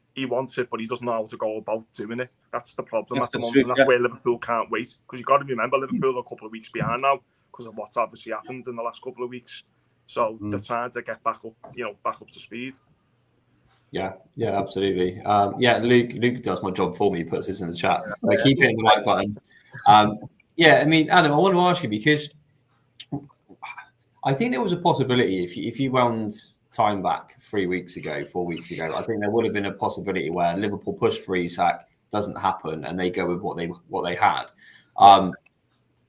but he doesn't know how to go about doing it. That's the problem at the moment, and that's where Liverpool can't wait, because you've got to remember Liverpool are a couple of weeks behind now because of what's obviously happened in the last couple of weeks. So they're trying to get back up to speed. Yeah, absolutely. Luke does my job for me. He puts this in the chat. Like, keep hitting the like button. I mean, Adam, I want to ask you, because I think there was a possibility if you wound time back 4 weeks ago, I think there would have been a possibility where Liverpool push for Isak, doesn't happen, and they go with what they had.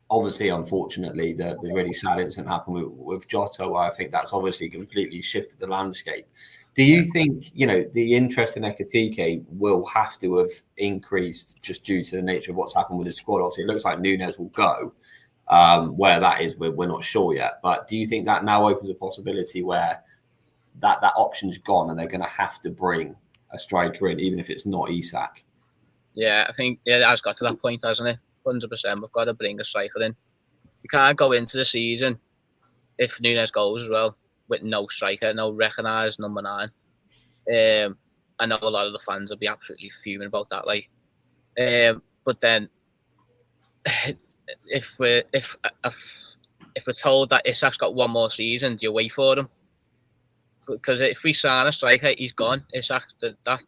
Obviously, unfortunately, the really sad incident happened with Jota, where I think that's obviously completely shifted the landscape. Do you think, the interest in Ekitike will have to have increased just due to the nature of what's happened with the squad? Obviously, it looks like Núñez will go. Where that is, we're not sure yet. But do you think that now opens a possibility where that option's gone and they're going to have to bring a striker in, even if it's not Isak? Yeah, I think it has got to that point, hasn't it? 100%. We've got to bring a striker in. You can't go into the season, if Núñez goes as well, with no striker, no recognised number 9. I know a lot of the fans will be absolutely fuming about that. But then, if we're told that Isak's got one more season, do you wait for him? Because if we sign a striker, he's gone. Isak, that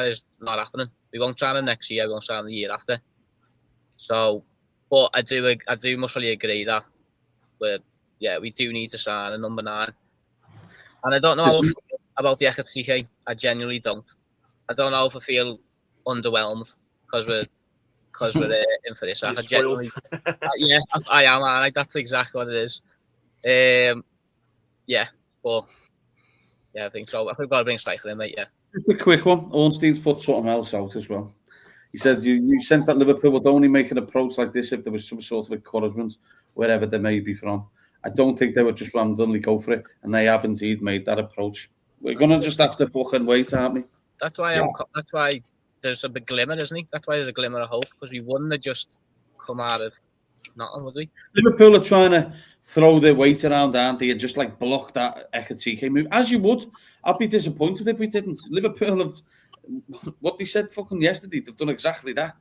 is not happening. We won't sign him next year. We won't sign him the year after. So, but I do must really agree that we do need to sign a number 9. And I don't know how I feel about the Ekitike. I genuinely don't. I don't know if I feel underwhelmed because we're in for this. I genuinely, I am. Like, that's exactly what it is. I think so. I think we've got to bring striker in, mate. Yeah. Just a quick one. Ornstein's put something else out as well. He said, you sense that Liverpool would only make an approach like this if there was some sort of encouragement, wherever they may be from. I don't think they would just randomly go for it, and they have indeed made that approach. We're gonna just have to fucking wait, aren't we? That's why that's why there's a big glimmer, isn't he? That's why there's a glimmer of hope, because we wouldn't have just come out of nothing, would we? Liverpool are trying to throw their weight around, aren't they, and just like block that Ekitike move, as you would. I'd be disappointed if we didn't. Liverpool have what they said fucking yesterday. They've done exactly that.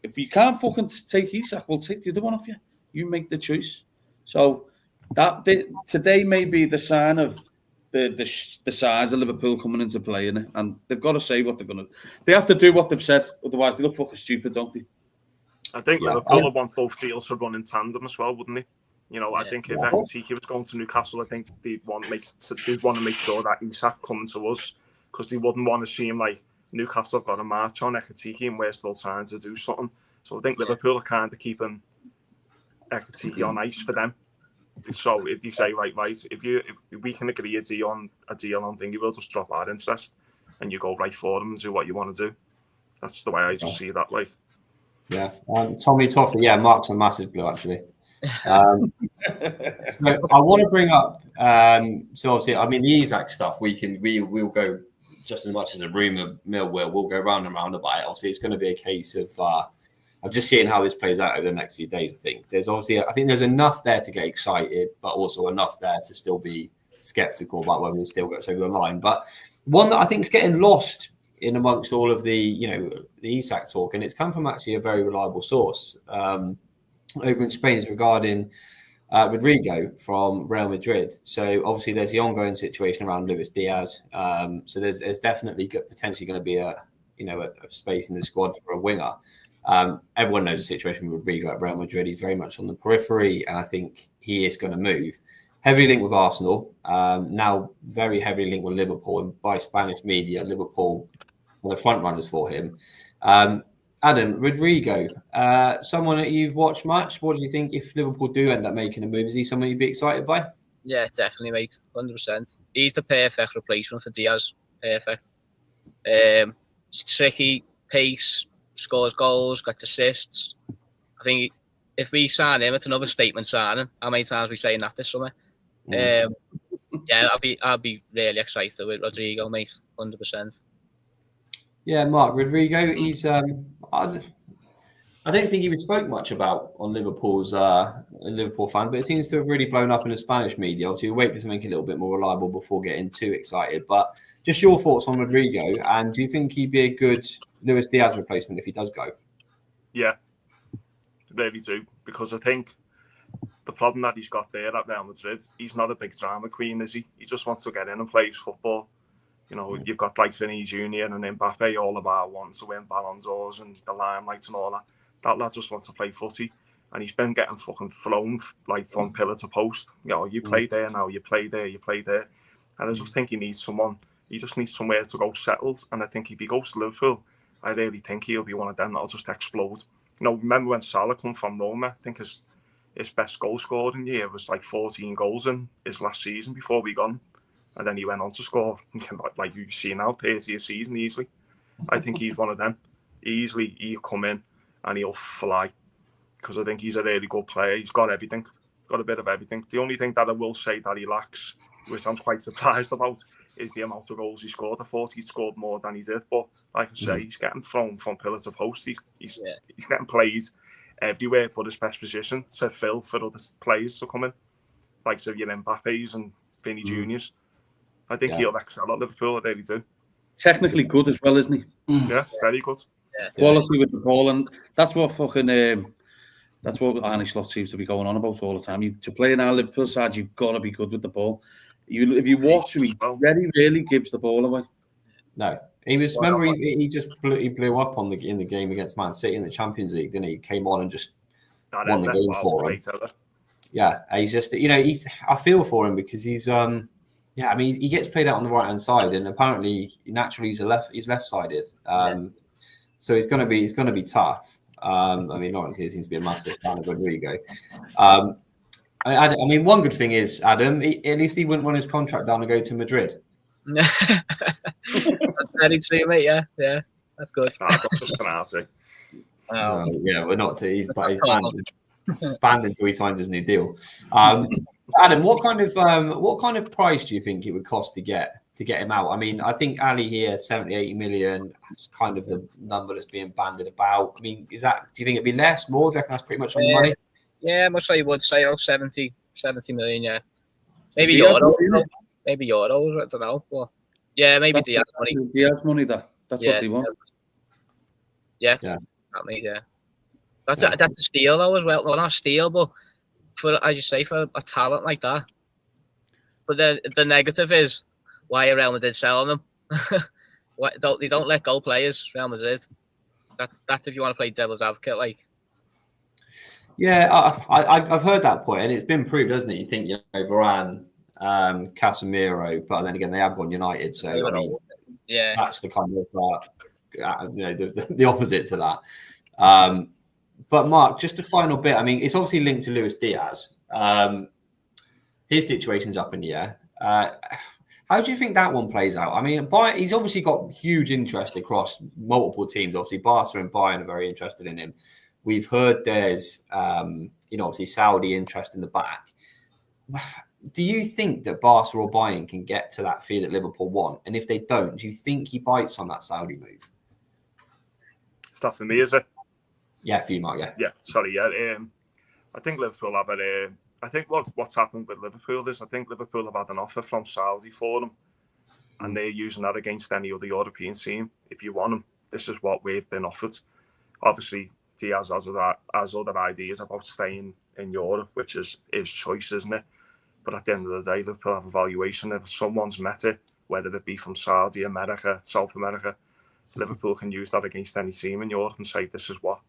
If you can't fucking take Isak, we'll take the other one off you. You make the choice. So today may be the sign of the size of Liverpool coming into play, innit? And they've got to say what they're going to. They have to do what they've said, otherwise they look fucking stupid, don't they? I think Liverpool would want both deals to run in tandem as well, wouldn't they? You know, I think if Ekitike was going to Newcastle, I think they'd want to make sure that Isak coming to us, because they wouldn't want to seem like Newcastle have got a march on Ekitike and we're still trying to do something. So I think Liverpool are kind of keeping Ekitike on ice for them. So if you say right, if we can agree a deal on thingy, we'll just drop our interest and you go right for them and do what you want to do. That's the way I just see that. Like, yeah, Tommy Toffee. Yeah, Mark's a massive blue actually. So I want to bring up. So obviously, I mean the Isak stuff. We'll go just as much as a rumour mill we'll go round and round about it. Obviously, it's going to be a case of just seeing how this plays out over the next few days. I think there's enough there to get excited, but also enough there to still be sceptical about whether it still gets over the line. But one that I think is getting lost in amongst all of the Isak talk, and it's come from actually a very reliable source over in Spain, is regarding Rodrygo from Real Madrid. So obviously there's the ongoing situation around Luis Diaz. So there's definitely potentially going to be a space in the squad for a winger. Everyone knows the situation with Rodrygo at Real Madrid. He's very much on the periphery, and I think he is going to move. Heavily linked with Arsenal, now very heavily linked with Liverpool, and by Spanish media, Liverpool are the front runners for him. Adam, Rodrygo, someone that you've watched much. What do you think if Liverpool do end up making a move? Is he someone you'd be excited by? Yeah, definitely, mate. 100%. He's the perfect replacement for Diaz. Perfect. He's tricky, pace, scores goals, gets assists. I think if we sign him, it's another statement signing. How many times are we saying that this summer? Yeah, I'll be really excited with Rodrygo, mate. 100%. Yeah, Mark, Rodrygo, he's I don't think he was spoke much about on Liverpool's Liverpool fan, but it seems to have really blown up in the Spanish media. Obviously, we wait for something a little bit more reliable before getting too excited. But just your thoughts on Rodrygo, and do you think he'd be a good Luis Diaz replacement if he does go? Yeah, really do, because I think the problem that he's got there at Real Madrid, he's not a big drama queen, is he? He just wants to get in and play his football. You know, you've got like Vinny Jr. and Mbappe all about wanting to win Ballon d'Ors and the limelight and all that. That lad just wants to play footy, and he's been getting fucking flown like from pillar to post. You know, you play there now, you play there, you play there. And I just think he needs someone. He just needs somewhere to go settled. And I think if he goes to Liverpool, I really think he'll be one of them that'll just explode. You know, remember when Salah come from Roma? I think his best goal scoring year was like 14 goals in his last season before we gone. And then he went on to score, like you see now, 30 a season easily. I think he's one of them. Easily, he'll come in and he'll fly, because I think he's a really good player. He's got everything, got a bit of everything. The only thing that I will say that he lacks, which I'm quite surprised about, is the amount of goals he scored. I thought he'd scored more than he did, but like I say, he's getting thrown from pillar to post. He's getting played everywhere, but his best position to fill for other players to come in, like so your Mbappe's and Vinny Juniors. I think he'll excel at Liverpool. I really do. Technically good as well, isn't he? Yeah, very good. Yeah. Quality with the ball, and that's what fucking that's what Arne Slot seems to be going on about all the time. To play in our Liverpool side, you've got to be good with the ball. If you watch him, he very rarely gives the ball away. No, he was. Remember, he blew up in the game against Man City in the Champions League. Then he came on and just won the game for him. Yeah, he's just I feel for him because he's yeah, I mean he gets played out on the right hand side, and apparently naturally he's left sided. So it's going to be tough. I mean, Lawrence here seems to be a massive fan of Rodrygo. I mean, one good thing is, Adam, at least he wouldn't run his contract down and go to Madrid. That's very true, mate. Yeah, that's good. That's just penalty. Yeah, we're not. He's banned until he signs his new deal. Adam, what kind of price do you think it would cost to get him out? I mean, I think Ali here, 70, 80 million, is kind of the number that's being bandied about. I mean, do you think it'd be less, more? Do you reckon that's pretty much on the money? Yeah, much like you would say, 70 million, yeah. Maybe euros, maybe euros, I don't know. But yeah, maybe Diaz money. Diaz money, that's what they want. Yeah. That's a steal though as well. Well, not a steal, but for, as you say, for a talent like that. But the negative is, why are Real Madrid selling them? They don't let go players, Real Madrid. That's if you want to play devil's advocate, like. Yeah, I've heard that point, and it's been proved, hasn't it? You think, Varane, Casemiro, but then again, they have gone United, so I mean, yeah, that's the kind of the opposite to that. But Mark, just a final bit. I mean, it's obviously linked to Luis Diaz. His situation's up in the air. How do you think that one plays out? I mean, he's obviously got huge interest across multiple teams. Obviously, Barca and Bayern are very interested in him. We've heard there's, obviously Saudi interest in the back. Do you think that Barca or Bayern can get to that fee that Liverpool want? And if they don't, do you think he bites on that Saudi move? It's not for me, is it? Yeah, for you, Mark, yeah. Yeah, sorry, yeah. I think Liverpool have I think what's happened with Liverpool is I think Liverpool have had an offer from Saudi for them, and they're using that against any other European team. If you want them, this is what we've been offered. Obviously, Diaz has other ideas about staying in Europe, which is his choice, isn't it? But at the end of the day, Liverpool have a valuation. If someone's met it, whether it be from Saudi, America, South America, Liverpool can use that against any team in Europe and say, this is what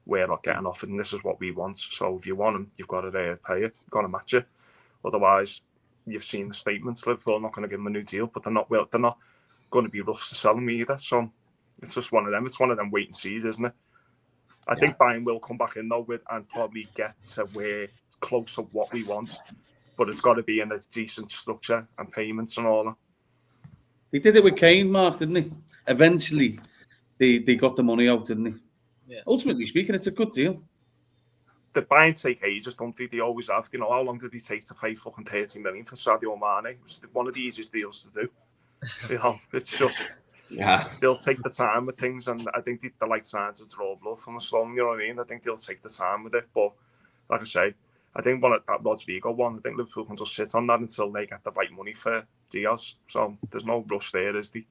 we're not getting offered and this is what we want. So if you want them, you've got to pay it, you've got to match it. Otherwise, you've seen the statements, Liverpool are not going to give them a new deal, but they're not going to be rushed to sell them either. So it's just one of them. It's one of them wait and see, isn't it? I think Bayern will come back in though and probably get to where close to what we want, but it's got to be in a decent structure and payments and all that. He did it with Kane, Mark, didn't he? Eventually, they got the money out, didn't he? Yeah. Ultimately speaking, it's a good deal. The Bayern take ages, don't they? They always have. How long did he take to pay fucking 30 million for Sadio Mane? It was one of the easiest deals to do. It's just... Yeah, they'll take the time with things, and I think they like trying to draw blood from a stone. You know what I mean? I think they'll take the time with it. But like I say, I think that Rodrygo one, I think Liverpool can just sit on that until they get the right money for Diaz. So there's no rush there, is there?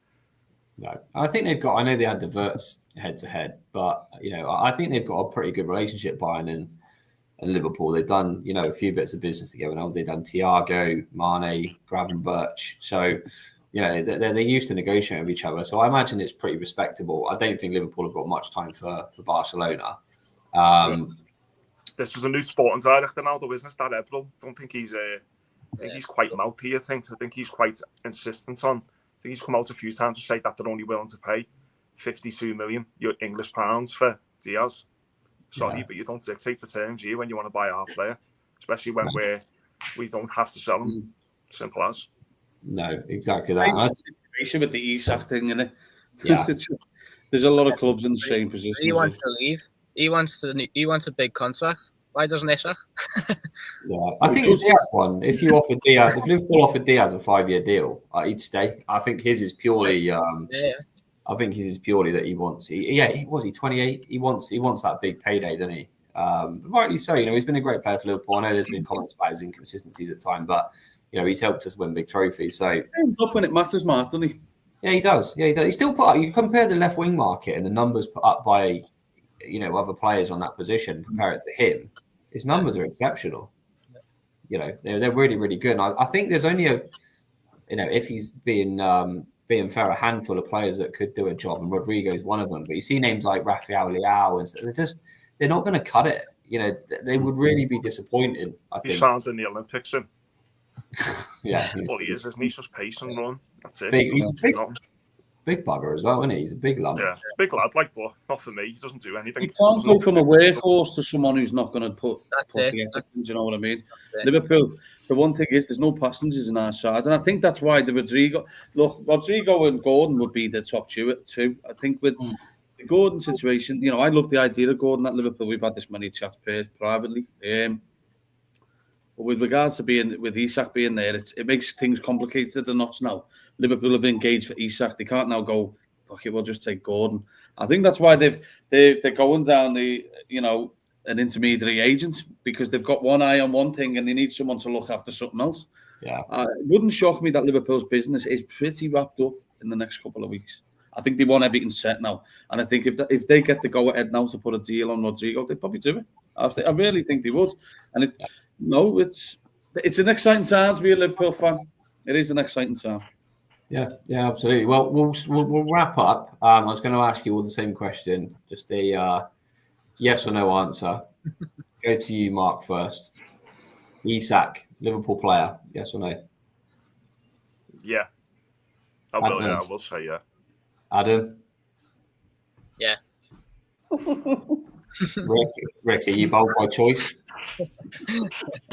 No, I think they've got. I know they had the Verts head to head, but I think they've got a pretty good relationship, Bayern and Liverpool. They've done a few bits of business together. Now they've done Thiago, Mane, Gravenberch. So. They're used to negotiating with each other. So I imagine it's pretty respectable. I don't think Liverpool have got much time for Barcelona. This is a new sporting director now, though, isn't it? That Ebrel. I don't think he's... I think he's quite mouthy, I think he's quite insistent on... I think he's come out a few times to say that they're only willing to pay 52 million English pounds for Diaz. Sorry, but you don't dictate the terms here when you want to buy our player. Especially when we don't have to sell them. Simple as. No, exactly that. Situation with the Isak thing, isn't it? Yeah. There's a lot of clubs in the same position. He wants to leave. He wants a big contract. Why doesn't Isak? Yeah, I think the Diaz one. If Liverpool offered Diaz a 5-year deal, he'd stay. I think his is purely. I think his is purely that he wants. Was he 28? He wants that big payday, doesn't he? Rightly so. He's been a great player for Liverpool. I know there's been comments about his inconsistencies at times, but. He's helped us win big trophies. So he ends up when it matters, Mark, doesn't he? Yeah, he does. Yeah, he does. He still put up. You compare the left wing market and the numbers put up by, other players on that position. Compare it to him. His numbers are exceptional. They're really, really good. And I think there's only if he's being fair, a handful of players that could do a job, and Rodrygo is one of them. But you see names like Rafael Leao, and they're not going to cut it. They would really be disappointed. I think. He signed in the Olympics. Yeah, well, he is, isn't he? He's just pace and run. That's it. He's a big bugger as well, isn't he? He's a big lump. Yeah, big lad, but not for me. He doesn't do anything. He can't go from a workhorse to someone who's not going to put the effort in, you know what I mean? Liverpool, the one thing is there's no passengers in our side, and I think that's why the Rodrygo and Gordon would be the top two. I think with the Gordon situation, I love the idea of Gordon at Liverpool. We've had this many chats privately. But with regards to with Isak being there, it makes things complicated enough now. Liverpool have engaged for Isak. They can't now go, fuck it, we'll just take Gordon. I think that's why they're going down an intermediary agent, because they've got one eye on one thing and they need someone to look after something else. Yeah, it wouldn't shock me that Liverpool's business is pretty wrapped up in the next couple of weeks. I think they want everything set now, and I think if they get the go ahead now to put a deal on Rodrygo, they'd probably do it. I really think they would. And it's an exciting time to be a Liverpool fan. It is an exciting time. Yeah, absolutely. Well, we'll wrap up. I was going to ask you all the same question, just a yes or no answer. Go to you, Mark, first. Isak, Liverpool player, yes or no? Yeah. I will say yeah. Adam? Yeah. Rick, are you bold by choice?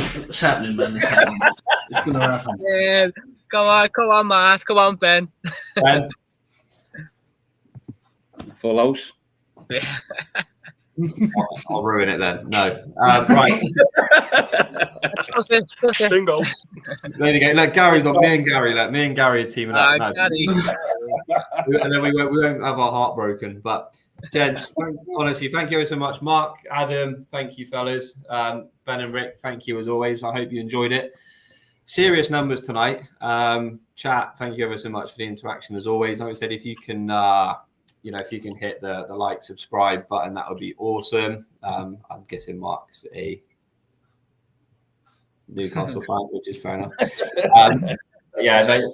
It's happening, man. It's happening. It's going to happen. Yeah. Come on, Matt. Come on, Ben. Ben? Full house. Yeah. I'll ruin it then. No. Right. Bingo. There you go. Look, Gary's on. Me and Gary are teaming up. No. And then we won't have our heart broken. But, gents, honestly, thank you so much. Mark, Adam, thank you, fellas. Ben and Rick, thank you as always. I hope you enjoyed it. Serious numbers tonight. Chat, thank you ever so much for the interaction as always. Like I said, if you can... if you can hit the like, subscribe button, that would be awesome. I'm guessing Mark's a Newcastle fan, which is fair enough.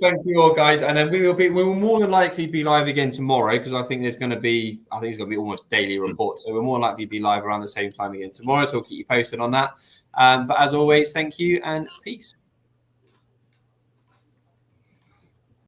Thank you all, guys. And then we will more than likely be live again tomorrow, because I think it's going to be almost daily reports. So we'll more likely be live around the same time again tomorrow. So we'll keep you posted on that. But as always, thank you and peace.